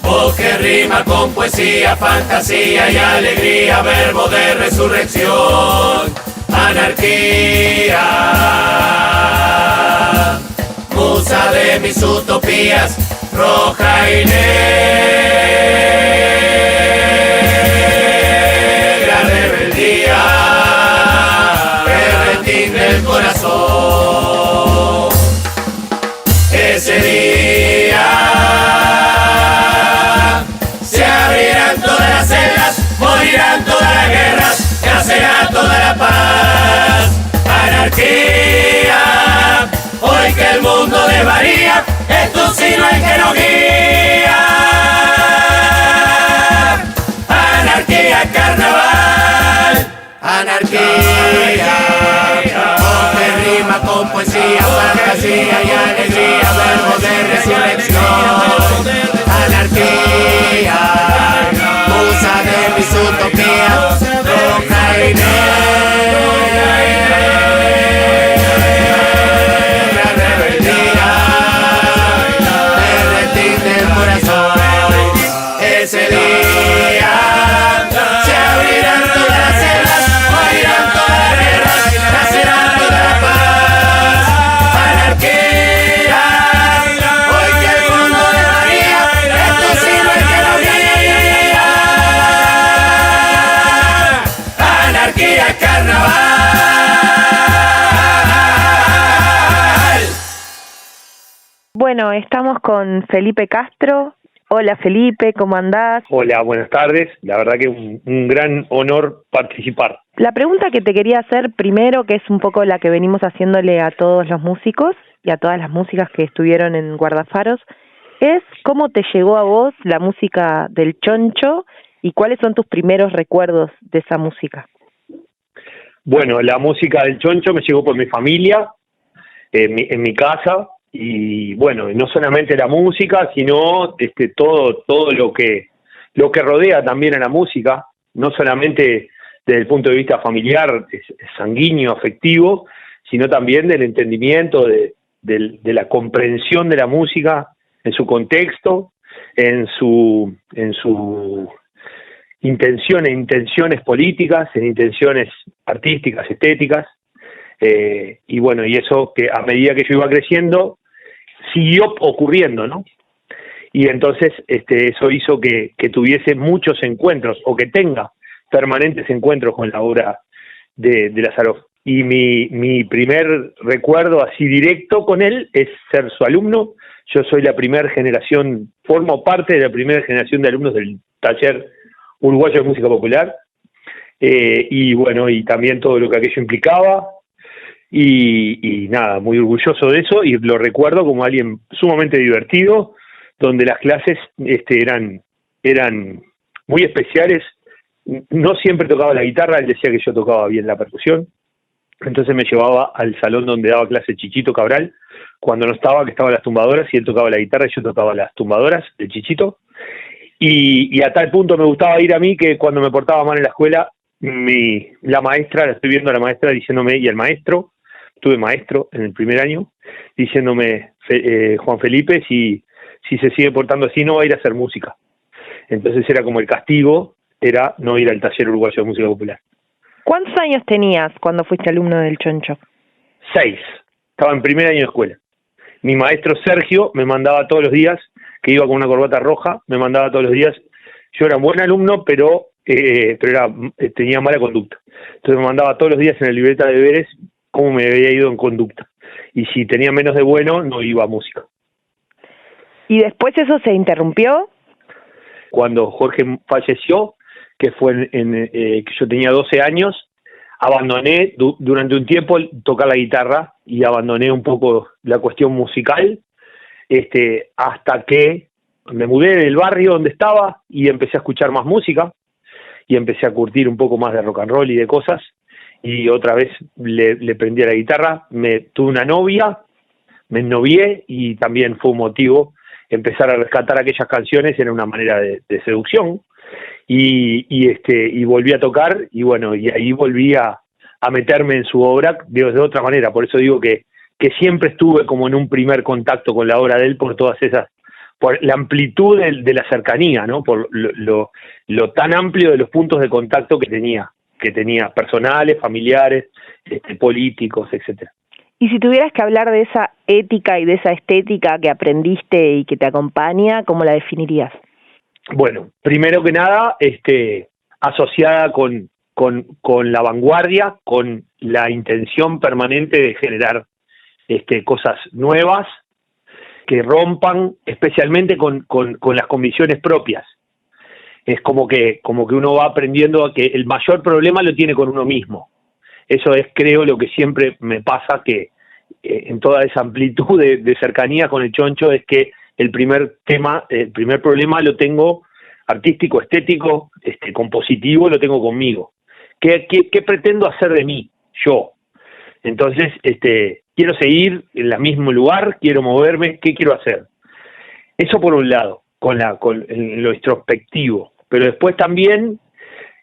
voz que rima con poesía, fantasía y alegría, verbo de resurrección. Anarquía, musa de mis utopías, roja y negra rebeldía, berretín del corazón. Ese día se abrirán todas las celdas, morirán todas las guerras, nacerá toda la paz. Anarquía, hoy que el mundo desvaría, es tu signo el que nos guía. Anarquía, carnaval, anarquía, voz que rima con poesía, fantasía y alegría, verbo de resurrección. Anarquía, musa de mis utopías, roja y negra rebeldía, berretín del corazón. Ese día se abrirán todas las celdas, morirán todas las guerras, nacerá toda la paz. Anarquía, hoy que el mundo desvaría, es tu signo el que nos guía. Anarquía, carnaval. Bueno, estamos con Felipe Castro. Hola Felipe, ¿cómo andás? Hola, buenas tardes. La verdad que un gran honor participar. La pregunta que te quería hacer primero, que es un poco la que venimos haciéndole a todos los músicos y a todas las músicas que estuvieron en Guardafaros, es ¿cómo te llegó a vos la música del Choncho y cuáles son tus primeros recuerdos de esa música? Bueno, la música del Choncho me llegó por mi familia, en mi casa, y bueno, no solamente la música, sino todo lo que rodea también a la música, no solamente desde el punto de vista familiar, sanguíneo, afectivo, sino también del entendimiento, de la comprensión de la música en su contexto, en su intenciones políticas, en intenciones artísticas, estéticas, y bueno, y eso que a medida que yo iba creciendo siguió ocurriendo, ¿no? Y entonces eso hizo que tuviese muchos encuentros, o que tenga permanentes encuentros con la obra de Lazaroff. Y mi primer recuerdo así directo con él es ser su alumno. Yo soy la primera generación, formo parte de la primera generación de alumnos del taller uruguayo de música popular, y bueno, y también todo lo que aquello implicaba, y nada, muy orgulloso de eso, y lo recuerdo como alguien sumamente divertido, donde las clases eran muy especiales. No siempre tocaba la guitarra, él decía que yo tocaba bien la percusión, entonces me llevaba al salón donde daba clase Chichito Cabral, cuando no estaba, que estaban las tumbadoras, y él tocaba la guitarra y yo tocaba las tumbadoras, el Chichito. Y a tal punto me gustaba ir a mí que cuando me portaba mal en la escuela, la maestra, la estoy viendo a la maestra diciéndome, y el maestro, tuve maestro en el primer año, diciéndome, Juan Felipe, si se sigue portando así no va a ir a hacer música. Entonces era como el castigo, era no ir al taller uruguayo de música popular. ¿Cuántos años tenías cuando fuiste alumno del Choncho? 6, estaba en primer año de escuela. Mi maestro Sergio me mandaba todos los días, que iba con una corbata roja, me mandaba todos los días. Yo era un buen alumno, pero tenía mala conducta. Entonces me mandaba todos los días en la libreta de deberes cómo me había ido en conducta. Y si tenía menos de bueno, no iba a música. ¿Y después eso se interrumpió? Cuando Jorge falleció, que fue que yo tenía 12 años, abandoné durante un tiempo tocar la guitarra y abandoné un poco la cuestión musical, hasta que me mudé del barrio donde estaba y empecé a escuchar más música y empecé a curtir un poco más de rock and roll y de cosas, y otra vez le prendí a la guitarra. Tuve una novia, me ennovié, y también fue un motivo empezar a rescatar aquellas canciones. Era una manera de seducción, y volví a tocar, y bueno, y ahí volví a meterme en su obra de otra manera. Por eso digo que siempre estuve como en un primer contacto con la obra de él, por todas esas, por la amplitud de la cercanía, ¿no? Por lo tan amplio de los puntos de contacto que tenía personales, familiares, políticos, etcétera. Y si tuvieras que hablar de esa ética y de esa estética que aprendiste y que te acompaña, ¿cómo la definirías? Bueno, primero que nada, asociada con la vanguardia, con la intención permanente de generar cosas nuevas que rompan, especialmente con las convicciones propias. Es como que uno va aprendiendo a que el mayor problema lo tiene con uno mismo. Eso es, creo, lo que siempre me pasa, que en toda esa amplitud de cercanía con el Choncho, es que el primer problema lo tengo artístico, estético, compositivo, lo tengo conmigo. ¿Qué pretendo hacer de mí, yo? Entonces, quiero seguir en el mismo lugar, quiero moverme, ¿qué quiero hacer? Eso por un lado, con lo introspectivo, pero después también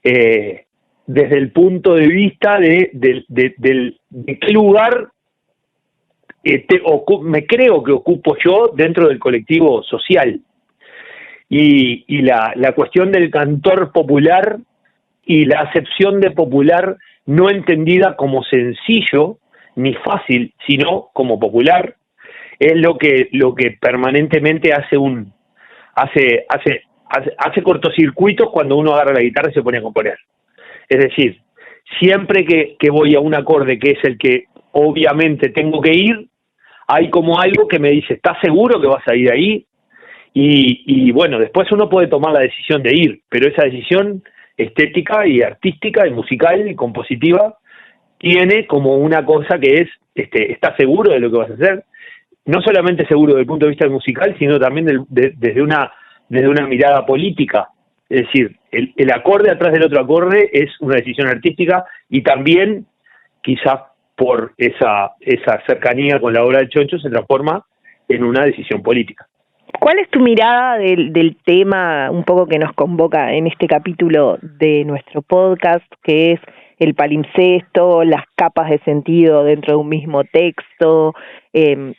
desde el punto de vista de qué lugar me creo que ocupo yo dentro del colectivo social, y la cuestión del cantor popular y la acepción de popular no entendida como sencillo ni fácil, sino como popular, es lo que permanentemente hace cortocircuitos cuando uno agarra la guitarra y se pone a componer. Es decir, siempre que voy a un acorde que es el que obviamente tengo que ir, hay como algo que me dice, ¿estás seguro que vas a ir ahí? Y bueno, después uno puede tomar la decisión de ir, pero esa decisión estética y artística y musical y compositiva tiene como una cosa que es, ¿estás seguro de lo que vas a hacer? No solamente seguro desde el punto de vista musical, sino también desde una mirada política. Es decir, el acorde atrás del otro acorde es una decisión artística, y también, quizás por esa cercanía con la obra del Choncho, se transforma en una decisión política. ¿Cuál es tu mirada del tema un poco que nos convoca en este capítulo de nuestro podcast, que es el palimpsesto, las capas de sentido dentro de un mismo texto?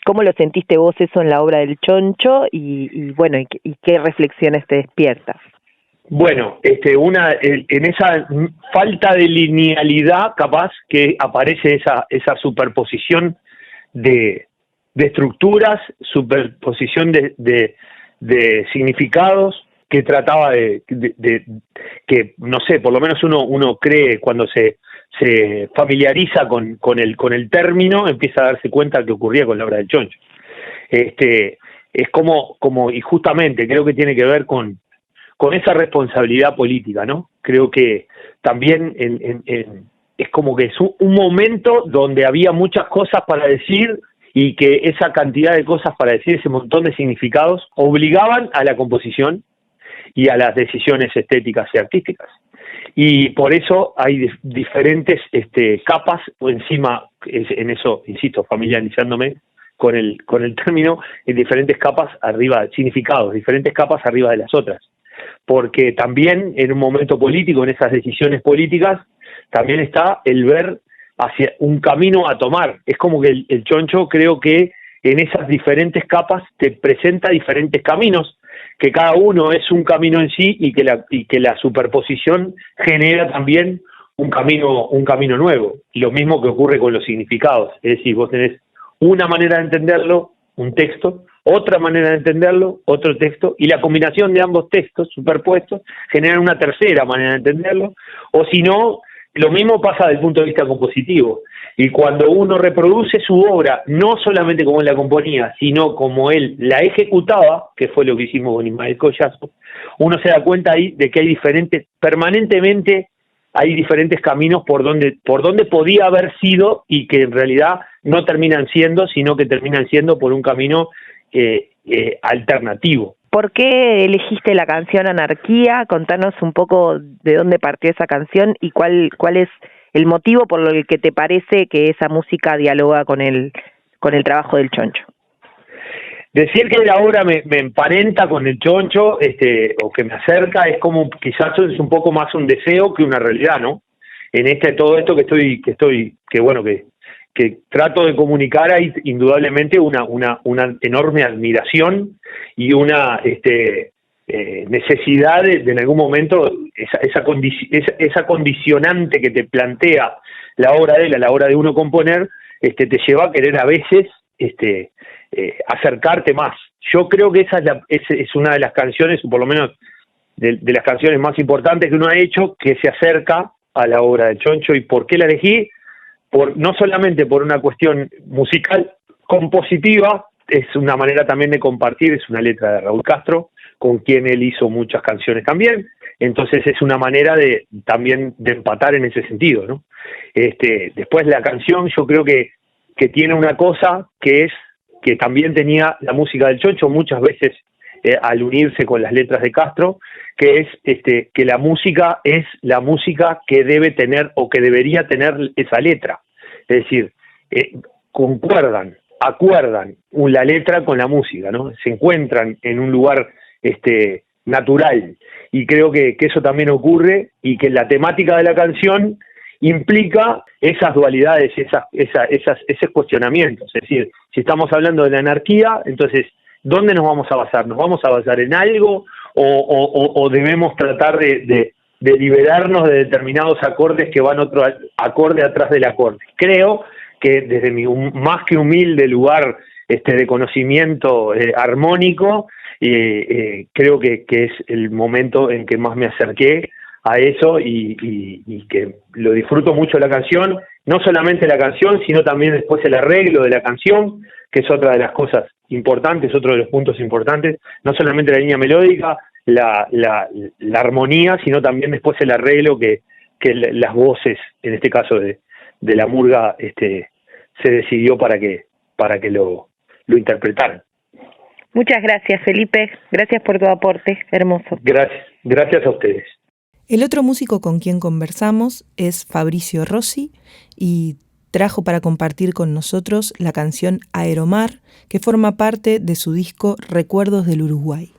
¿Cómo lo sentiste vos eso en la obra del Choncho? Y bueno, ¿y qué reflexiones te despierta? Bueno, en esa falta de linealidad, capaz que aparece esa superposición de estructuras, superposición de significados, que trataba de que, no sé, por lo menos uno cree, cuando se familiariza con el término, empieza a darse cuenta que ocurría con la obra del Choncho. Es como, y justamente creo que tiene que ver con esa responsabilidad política, ¿no? Creo que también es como que es un momento donde había muchas cosas para decir, y que esa cantidad de cosas para decir, ese montón de significados, obligaban a la composición y a las decisiones estéticas y artísticas. Y por eso hay diferentes capas, o encima, en eso, insisto, familiarizándome con el término, en diferentes capas arriba, significados, diferentes capas arriba de las otras. Porque también en un momento político, en esas decisiones políticas, también está el ver hacia un camino a tomar. Es como que el Choncho, creo que en esas diferentes capas te presenta diferentes caminos, que cada uno es un camino en sí, y que la superposición genera también un camino nuevo. Lo mismo que ocurre con los significados. Es decir, vos tenés una manera de entenderlo, un texto, otra manera de entenderlo, otro texto, y la combinación de ambos textos superpuestos genera una tercera manera de entenderlo, o si no, lo mismo pasa desde el punto de vista compositivo. Y cuando uno reproduce su obra, no solamente como él la componía, sino como él la ejecutaba, que fue lo que hicimos con Ismael Collazo, uno se da cuenta ahí de que hay permanentemente hay diferentes caminos por donde podía haber sido, y que en realidad no terminan siendo, sino que terminan siendo por un camino alternativo. ¿por qué elegiste la canción Anarquía? Contanos un poco de dónde partió esa canción y cuál es el motivo por el que te parece que esa música dialoga con el trabajo del Choncho. Decir que la obra me emparenta con el Choncho, o que me acerca, es como quizás es un poco más un deseo que una realidad, ¿no? En todo esto que trato de comunicar, hay indudablemente una enorme admiración y una necesidad de en algún momento esa condicionante que te plantea la obra de él a la hora de uno componer, te lleva a querer a veces acercarte más. Yo creo que esa es una de las canciones, o por lo menos de las canciones más importantes que uno ha hecho, que se acerca a la obra del Choncho. ¿Y por qué la elegí? No solamente por una cuestión musical compositiva, es una manera también de compartir, es una letra de Raúl Castro, con quien él hizo muchas canciones también, entonces es una manera también de empatar en ese sentido, ¿no? Después la canción yo creo que tiene una cosa que también tenía la música del Choncho muchas veces al unirse con las letras de Castro, que es que la música es la música que debe tener o que debería tener esa letra. Es decir, acuerdan la letra con la música, ¿no? Se encuentran en un lugar natural, y creo que eso también ocurre, y que la temática de la canción implica esas dualidades, esos cuestionamientos. Es decir, si estamos hablando de la anarquía, entonces, ¿dónde nos vamos a basar? ¿Nos vamos a basar en algo o debemos tratar de liberarnos de determinados acordes que van otro acorde atrás del acorde? Creo que desde mi más que humilde lugar de conocimiento armónico, creo que es el momento en que más me acerqué a eso y que lo disfruto mucho la canción, no solamente la canción, sino también después el arreglo de la canción, que es otra de las cosas importantes, otro de los puntos importantes, no solamente la línea melódica, la armonía, sino también después el arreglo que las voces, en este caso de la murga, se decidió para que lo interpretaran. Muchas gracias, Felipe. Gracias por tu aporte. Hermoso. Gracias a ustedes. El otro músico con quien conversamos es Fabricio Rossi y trajo para compartir con nosotros la canción Aeromar, que forma parte de su disco Recuerdos del Uruguay.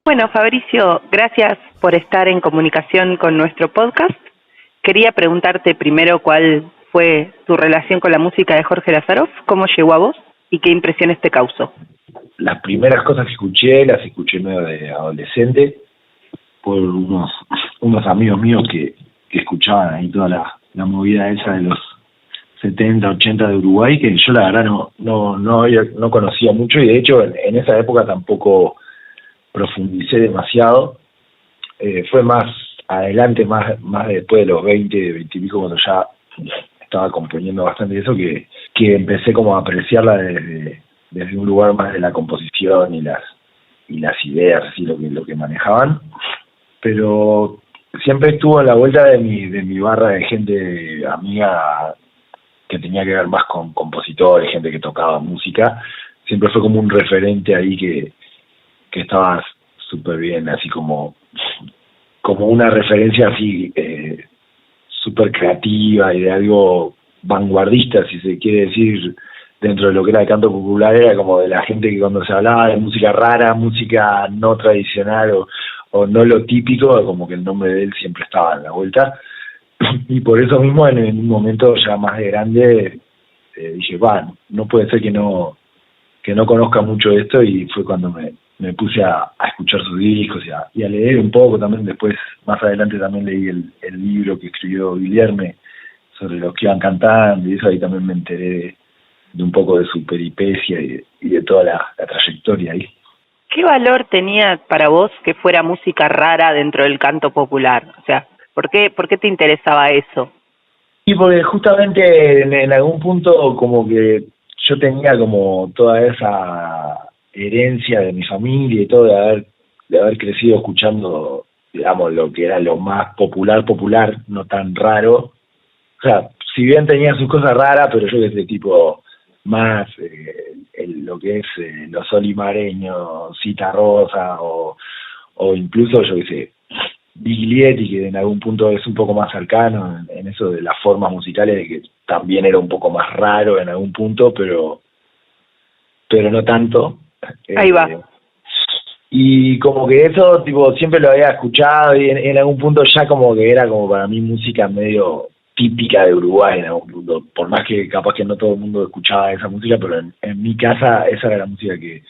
Bueno, Fabricio, gracias por estar en comunicación con nuestro podcast. Quería preguntarte primero cuál fue tu relación con la música de Jorge Lazaroff, cómo llegó a vos y qué impresiones te causó. Las primeras cosas las escuché medio de adolescente por unos amigos míos que escuchaban ahí toda la movida esa de los 70, 80 de Uruguay, que yo la verdad no conocía mucho, y de hecho en esa época tampoco profundicé demasiado. Fue más adelante, más después de los 20 y pico, cuando ya estaba componiendo bastante eso, que empecé como a apreciarla desde un lugar más de la composición y las ideas, así lo que manejaban. Pero siempre estuvo en la vuelta de mi barra de gente amiga que tenía que ver más con compositores, gente que tocaba música. Siempre fue como un referente ahí que estaba súper bien, así como una referencia así súper creativa y de algo vanguardista, si se quiere decir, dentro de lo que era el canto popular. Era como de la gente que cuando se hablaba de música rara, música no tradicional o no lo típico, como que el nombre de él siempre estaba en la vuelta. Y por eso mismo en un momento ya más de grande dije, no puede ser que no conozca mucho esto, y fue cuando me puse a escuchar sus discos y a leer un poco también. Después, más adelante, también leí el libro que escribió Guilherme sobre los que iban cantando, y eso ahí también me enteré de un poco de su peripecia y de toda la trayectoria ahí. ¿Qué valor tenía para vos que fuera música rara dentro del canto popular? O sea, ¿por qué te interesaba eso? Y porque justamente en algún punto como que yo tenía como toda esa herencia de mi familia y todo, de haber crecido escuchando, digamos, lo que era lo más popular, no tan raro. O sea, si bien tenía sus cosas raras, pero yo desde tipo más lo que es los olimareños, Cita Rosa, o incluso, yo qué sé, Biglietti, que en algún punto es un poco más cercano en eso de las formas musicales, de que también era un poco más raro en algún punto, pero no tanto. Ahí va. Y como que eso, tipo, siempre lo había escuchado, y en algún punto ya como que era como para mí música medio típica de Uruguay en algún punto, por más que capaz que no todo el mundo escuchaba esa música, pero en mi casa esa era la música que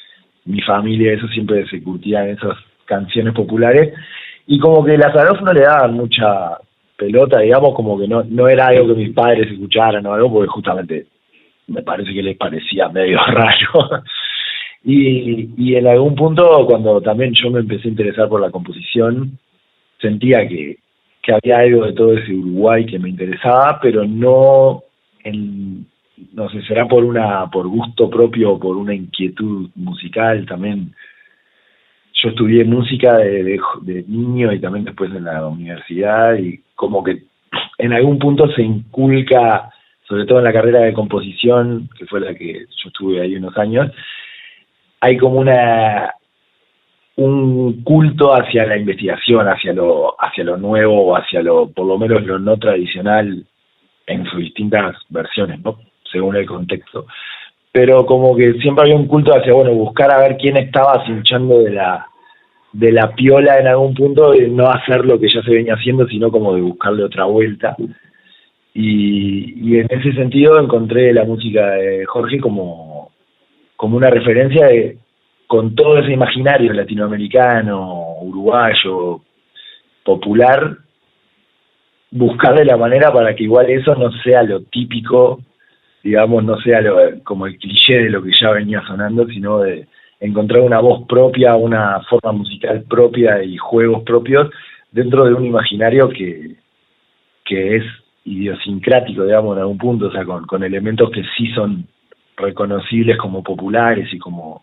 mi familia, eso siempre se curtía en esas canciones populares, y como que Lazaroff no le daban mucha pelota, digamos, como que no era algo que mis padres escucharan o algo, porque justamente me parece que les parecía medio raro. Y en algún punto, cuando también yo me empecé a interesar por la composición, sentía que había algo de todo ese Uruguay que me interesaba, pero no sé, será por gusto propio o por una inquietud musical también. Yo estudié música de niño y también después en la universidad, y como que en algún punto se inculca, sobre todo en la carrera de composición, que fue la que yo estuve ahí unos años, hay como un culto hacia la investigación, hacia lo nuevo, o hacia por lo menos lo no tradicional en sus distintas versiones, ¿no? Según el contexto. Pero como que siempre había un culto hacia, buscar a ver quién estaba cinchando de la piola en algún punto, y no hacer lo que ya se venía haciendo, sino como de buscarle otra vuelta. Y en ese sentido encontré la música de Jorge como una referencia con todo ese imaginario latinoamericano, uruguayo, popular, buscarle la manera para que igual eso no sea lo típico, digamos, no sea como el cliché de lo que ya venía sonando, sino de encontrar una voz propia, una forma musical propia y juegos propios dentro de un imaginario que es idiosincrático, digamos, en algún punto, o sea, con elementos que sí son reconocibles como populares y como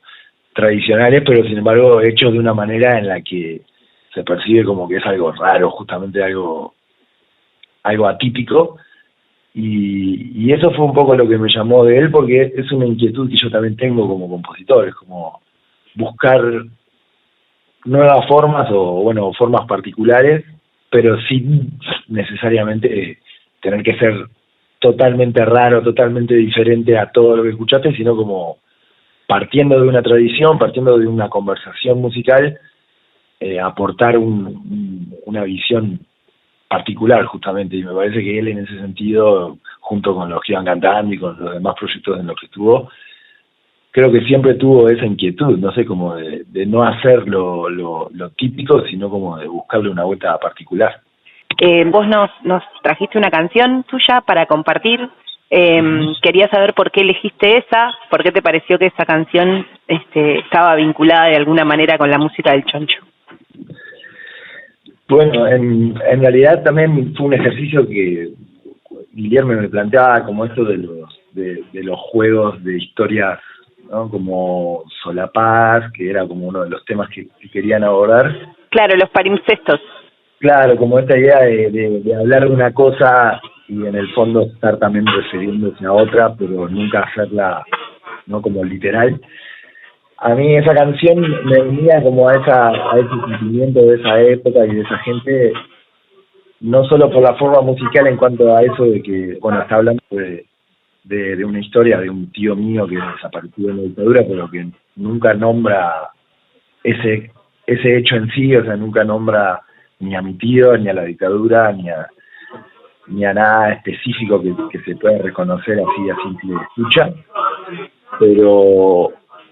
tradicionales, pero sin embargo hechos de una manera en la que se percibe como que es algo raro, justamente algo atípico, y eso fue un poco lo que me llamó de él, porque es una inquietud que yo también tengo como compositor, es como buscar nuevas formas o formas particulares, pero sin necesariamente tener que ser totalmente raro, totalmente diferente a todo lo que escuchaste, sino como partiendo de una tradición, partiendo de una conversación musical, aportar una visión particular justamente, y me parece que él en ese sentido, junto con los que iban cantando y con los demás proyectos en los que estuvo, creo que siempre tuvo esa inquietud, no sé, como de no hacer lo típico, sino como de buscarle una vuelta particular. Vos nos trajiste una canción tuya para compartir. Quería saber por qué elegiste esa, por qué te pareció que esa canción estaba vinculada de alguna manera con la música del Choncho. Bueno, en realidad también fue un ejercicio que Guillermo me planteaba, como esto de los juegos de historias, ¿no? Como solapadas, que era como uno de los temas que querían abordar. Claro, los palimpsestos. Claro, como esta idea de hablar de una cosa y en el fondo estar también refiriéndose a otra, pero nunca hacerla, ¿no?, como literal. A mí esa canción me unía como a ese sentimiento de esa época y de esa gente, no solo por la forma musical en cuanto a eso de que, bueno, está hablando de una historia de un tío mío que desapareció en la dictadura, pero que nunca nombra ese hecho en sí, o sea, nunca nombra ni a mi tío, ni a la dictadura, ni a nada específico que se pueda reconocer así a simple escucha.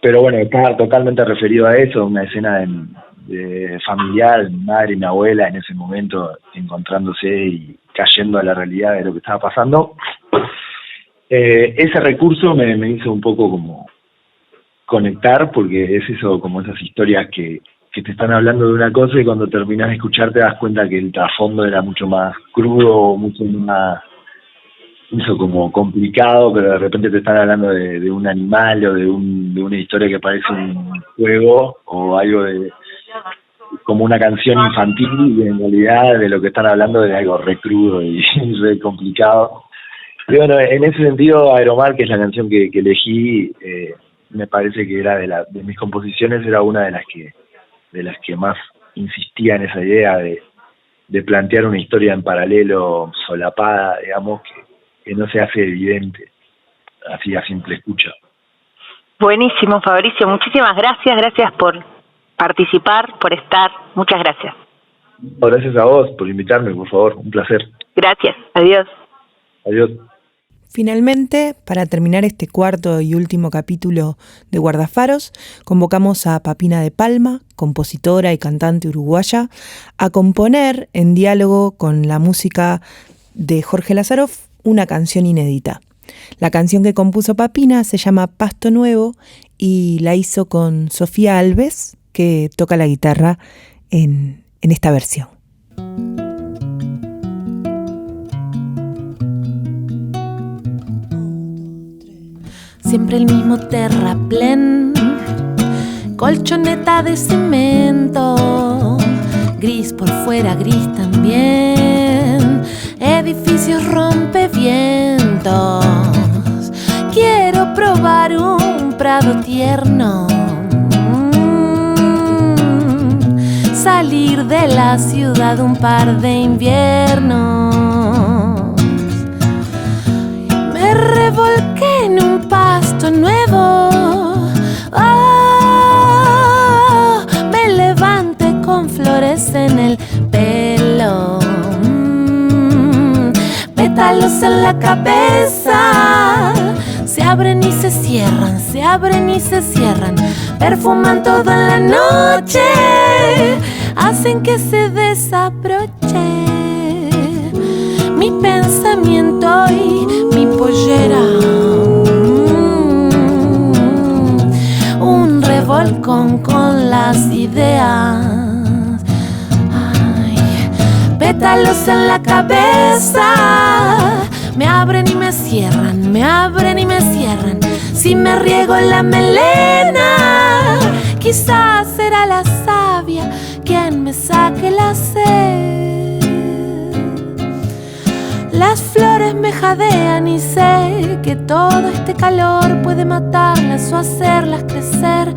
Pero bueno, estaba totalmente referido a eso, una escena de familiar, mi madre y mi abuela en ese momento encontrándose y cayendo a la realidad de lo que estaba pasando. Ese recurso me hizo un poco como conectar, porque es eso, como esas historias que te están hablando de una cosa y cuando terminas de escuchar te das cuenta que el trasfondo era mucho más crudo, mucho más, eso, como complicado, pero de repente te están hablando de un animal o de una historia que parece un juego o algo como una canción infantil, y en realidad de lo que están hablando es de algo re crudo y re complicado. Y bueno, en ese sentido, Aeromar, que es la canción que elegí, me parece que era de mis composiciones, era una de las que más insistía en esa idea de plantear una historia en paralelo, solapada, digamos, que no se hace evidente, así a simple escucha. Buenísimo, Fabricio. Muchísimas gracias por participar, por estar. Muchas gracias. Gracias a vos por invitarme, por favor. Un placer. Gracias. Adiós. Adiós. Finalmente, para terminar este cuarto y último capítulo de Guardafaros, convocamos a Papina de Palma, compositora y cantante uruguaya, a componer en diálogo con la música de Jorge Lázaroff una canción inédita. La canción que compuso Papina se llama Pasto Nuevo y la hizo con Sofía Alves, que toca la guitarra en esta versión. Siempre el mismo terraplén, colchoneta de cemento, gris por fuera, gris también, edificios rompevientos. Quiero probar un prado tierno, salir de la ciudad un par de inviernos. Me revolqué en un pasto nuevo, oh, me levanté con flores en el pelo, pétalos en la cabeza, se abren y se cierran, se abren y se cierran, perfuman toda la noche, hacen que se desabroche mi pensamiento y mi pollera. Un revolcón con las ideas. Ay, pétalos en la cabeza, me abren y me cierran, me abren y me cierran. Si me riego la melena, quizás será la savia quien me saque la sed. Las flores me jadean y sé que todo este calor puede matarlas o hacerlas crecer.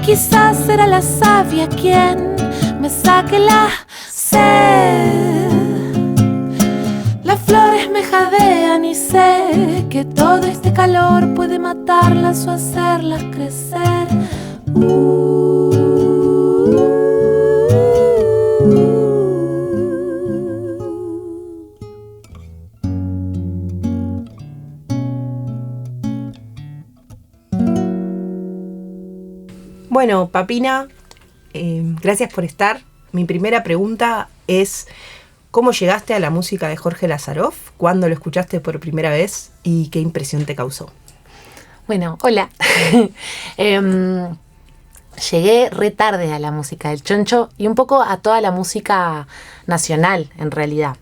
Quizás será la savia quien me saque la sed. Las flores me jadean y sé que todo este calor puede matarlas o hacerlas crecer. Bueno, Papina, gracias por estar. Mi primera pregunta es, ¿cómo llegaste a la música de Jorge Lazaroff? ¿Cuándo lo escuchaste por primera vez? ¿Y qué impresión te causó? Bueno, hola. Llegué re tarde a la música del Choncho y un poco a toda la música nacional, en realidad.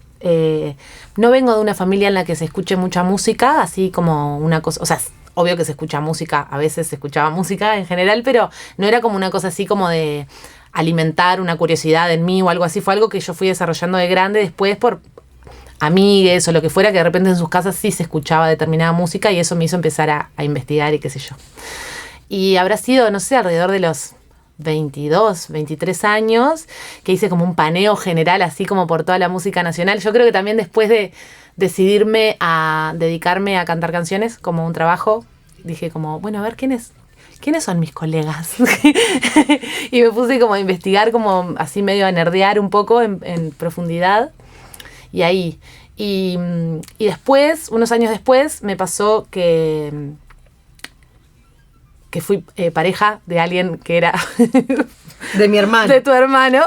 No vengo de una familia en la que se escuche mucha música, así como una cosa, o sea, obvio que se escucha música, a veces se escuchaba música en general, pero no era como una cosa así como de alimentar una curiosidad en mí o algo así. Fue algo que yo fui desarrollando de grande después por amigues o lo que fuera, que de repente en sus casas sí se escuchaba determinada música y eso me hizo empezar a investigar y qué sé yo. Y habrá sido, no sé, alrededor de los 22, 23 años, que hice como un paneo general así como por toda la música nacional. Yo creo que también después de decidirme a dedicarme a cantar canciones como un trabajo, dije como, bueno, a ver, ¿quiénes son mis colegas? Y me puse como a investigar, como así medio a nerdear un poco en profundidad. Y ahí. Y después, unos años después, me pasó que fui pareja de alguien que era... De mi hermano. De tu hermano.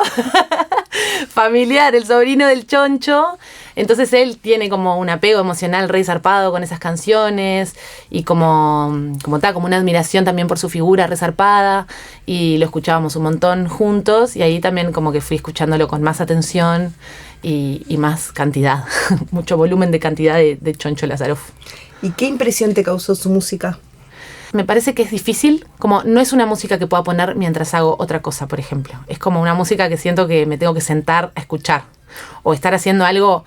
Familiar, el sobrino del Choncho. Entonces él tiene como un apego emocional re zarpado con esas canciones y como una admiración también por su figura re zarpada, y lo escuchábamos un montón juntos y ahí también como que fui escuchándolo con más atención y más cantidad, mucho volumen de cantidad de Choncho Lazaroff. ¿Y qué impresión te causó su música? Me parece que es difícil, como no es una música que pueda poner mientras hago otra cosa, por ejemplo. Es como una música que siento que me tengo que sentar a escuchar o estar haciendo algo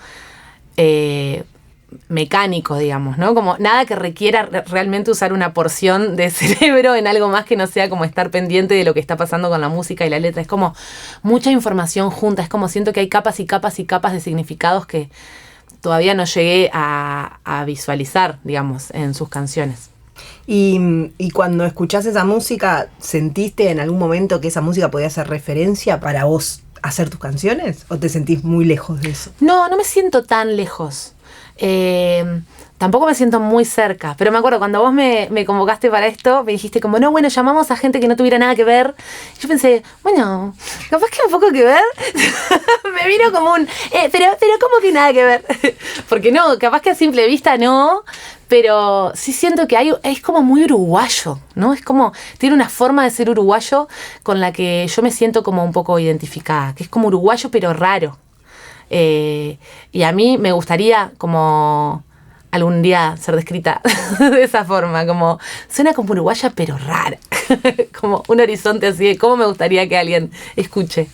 mecánico, digamos, ¿no? Como nada que requiera realmente usar una porción de cerebro en algo más que no sea como estar pendiente de lo que está pasando con la música y la letra. Es como mucha información junta, es como siento que hay capas y capas y capas de significados que todavía no llegué a visualizar, digamos, en sus canciones. Y cuando escuchás esa música, ¿sentiste en algún momento que esa música podía ser referencia para vos hacer tus canciones? ¿O te sentís muy lejos de eso? No me siento tan lejos. Tampoco me siento muy cerca. Pero me acuerdo, cuando vos me convocaste para esto, me dijiste como, no, bueno, llamamos a gente que no tuviera nada que ver. Yo pensé, bueno, capaz que un poco que ver. Me vino como un, pero ¿cómo que nada que ver? Porque no, capaz que a simple vista no. Pero sí siento que es como muy uruguayo, ¿no? Es como, tiene una forma de ser uruguayo con la que yo me siento como un poco identificada, que es como uruguayo pero raro. Y a mí me gustaría como algún día ser descrita de esa forma, como suena como uruguaya pero rara, como un horizonte así de cómo me gustaría que alguien escuche.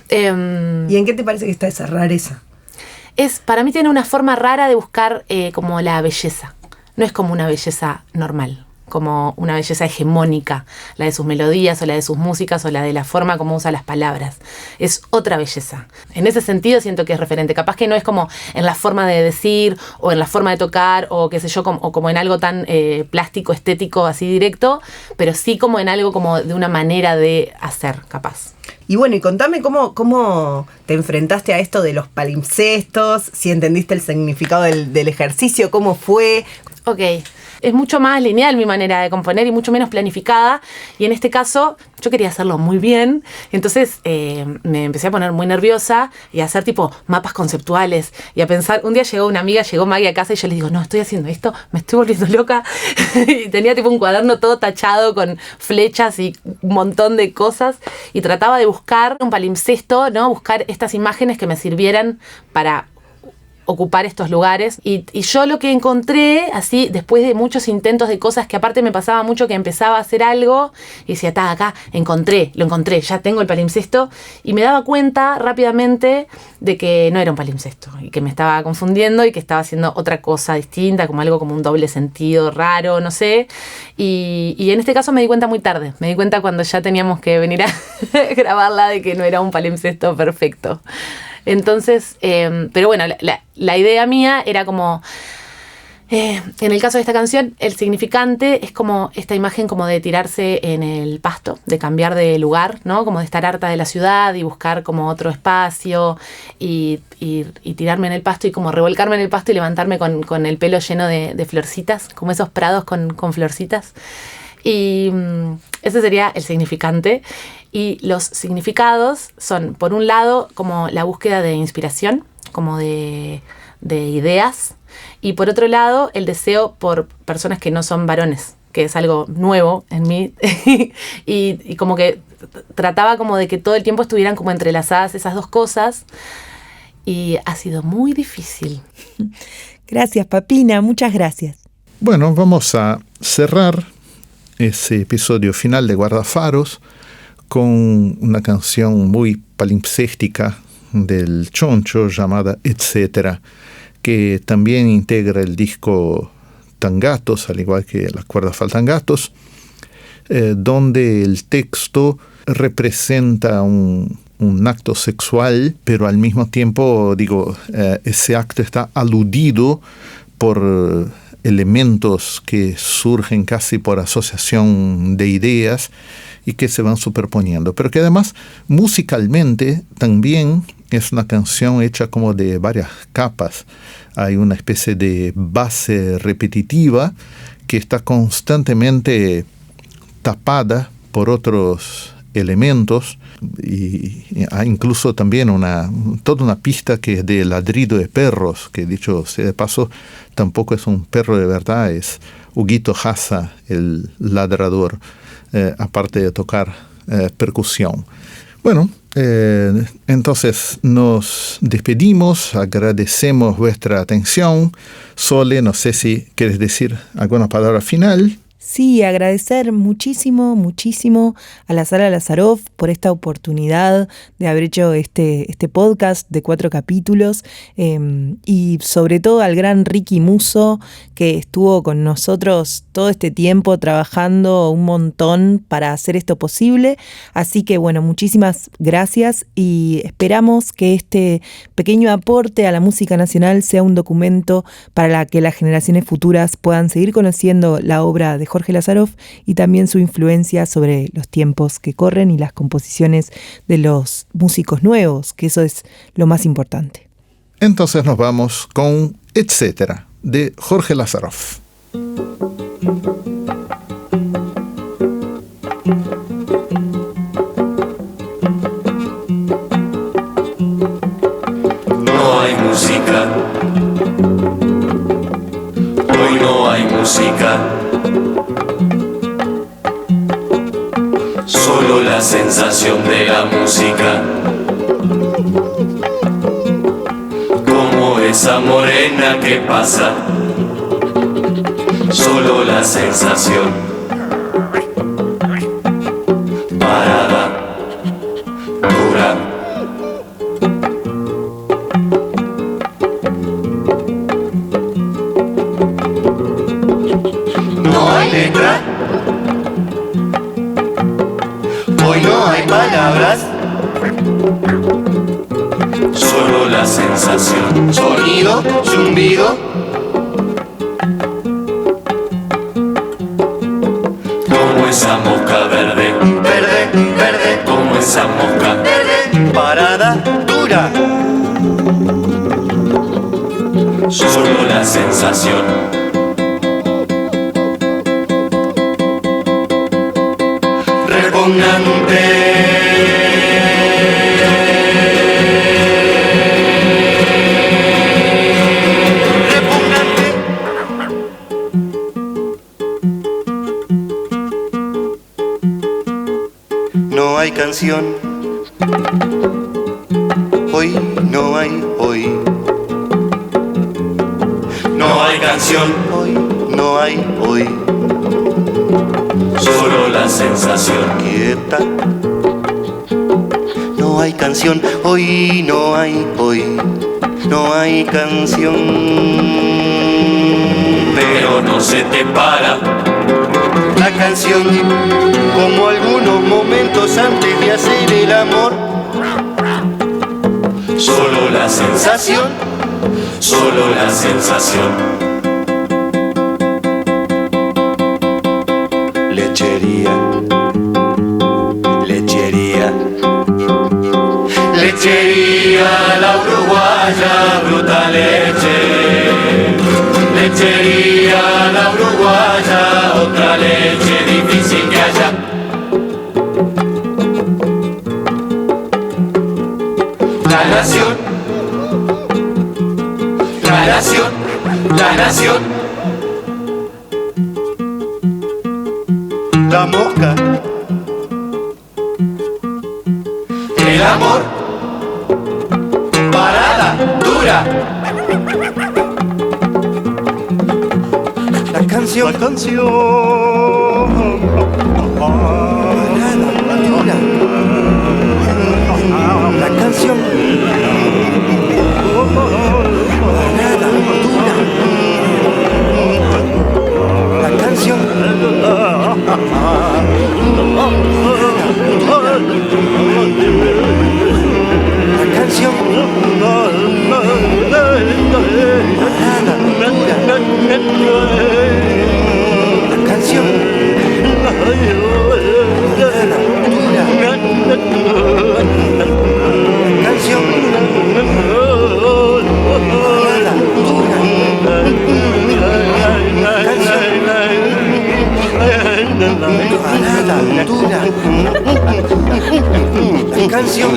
¿Y en qué te parece que está esa rareza? Para mí tiene una forma rara de buscar como la belleza. No es como una belleza normal, como una belleza hegemónica, la de sus melodías o la de sus músicas o la de la forma como usa las palabras. Es otra belleza. En ese sentido siento que es referente. Capaz que no es como en la forma de decir o en la forma de tocar o qué sé yo, o como en algo tan plástico, estético, así directo, pero sí como en algo como de una manera de hacer, capaz. Y bueno, y contame cómo te enfrentaste a esto de los palimpsestos, si entendiste el significado del ejercicio, cómo fue. Ok, es mucho más lineal mi manera de componer y mucho menos planificada, y en este caso yo quería hacerlo muy bien, entonces me empecé a poner muy nerviosa y a hacer tipo mapas conceptuales y a pensar. Un día llegó Maggie a casa y yo le digo, no, estoy haciendo esto, me estoy volviendo loca. Y tenía tipo un cuaderno todo tachado con flechas y un montón de cosas y trataba de buscar un palimpsesto, ¿no? Buscar estas imágenes que me sirvieran para ocupar estos lugares. Y yo lo que encontré, así, después de muchos intentos de cosas que aparte me pasaba mucho, que empezaba a hacer algo y decía, acá, lo encontré, ya tengo el palimpsesto, y me daba cuenta rápidamente de que no era un palimpsesto y que me estaba confundiendo y que estaba haciendo otra cosa distinta, como algo como un doble sentido raro, no sé. Y en este caso me di cuenta muy tarde, me di cuenta cuando ya teníamos que venir a grabarla de que no era un palimpsesto perfecto. Entonces, pero bueno, la idea mía era como, en el caso de esta canción, el significante es como esta imagen como de tirarse en el pasto, de cambiar de lugar, ¿no? Como de estar harta de la ciudad y buscar como otro espacio y tirarme en el pasto y como revolcarme en el pasto y levantarme con el pelo lleno de florcitas, como esos prados con florcitas. Y Ese sería el significante. Y los significados son, por un lado, como la búsqueda de inspiración, como de ideas. Y por otro lado, el deseo por personas que no son varones, que es algo nuevo en mí. y como que trataba como de que todo el tiempo estuvieran como entrelazadas esas dos cosas. Y ha sido muy difícil. Gracias, Papina, muchas gracias. Bueno, vamos a cerrar ese episodio final de Guardafaros con una canción muy palimpséstica del Choncho llamada Etcétera, que también integra el disco Tangatos, al igual que Las cuerdas faltan gatos, donde el texto representa un acto sexual, pero al mismo tiempo, ese acto está aludido por elementos que surgen casi por asociación de ideas y que se van superponiendo, pero que además musicalmente también es una canción hecha como de varias capas. Hay una especie de base repetitiva que está constantemente tapada por otros elementos, y hay incluso también toda una pista que es de ladrido de perros, que dicho sea de paso, tampoco es un perro de verdad, es Huguito Haza, el ladrador, aparte de tocar percusión. Bueno, entonces nos despedimos, agradecemos vuestra atención. Sole, no sé si quieres decir alguna palabra final. Sí, agradecer muchísimo a la Sala Lazaroff por esta oportunidad de haber hecho este podcast de 4 capítulos, y sobre todo al gran Ricky Musso, que estuvo con nosotros todo este tiempo trabajando un montón para hacer esto posible. Así que bueno, muchísimas gracias y esperamos que este pequeño aporte a la música nacional sea un documento para que las generaciones futuras puedan seguir conociendo la obra de Jorge Lazaroff y también su influencia sobre los tiempos que corren y las composiciones de los músicos nuevos, que eso es lo más importante. Entonces nos vamos con Etcétera, de Jorge Lazaroff. No hay música, hoy no hay música, solo la sensación de la música, como esa morena que pasa, solo la sensación, parada, dura. No hay letra, hoy no hay palabras, solo la sensación, sonido, zumbido, como esa mosca verde, verde, verde, como esa mosca verde, parada, dura, solo la sensación. No hay canción, hoy no hay hoy. No hay canción, Hoy no hay hoy. solo la sensación. Quieta. No hay canción, hoy no hay hoy. No hay canción. Pero no se te para La canción, como algunos momentos antes de hacer el amor. solo la sensación, solo la sensación. Lechería, lechería, Lechería la uruguaya, bruta leche. Lechería la uruguaya, otra leche difícil que haya. La nación, la nación, la nación. La mosca, El amor, parada, dura. la canción, La canción, la canción, parada, dura. La canción, la canción, la canción, la canción,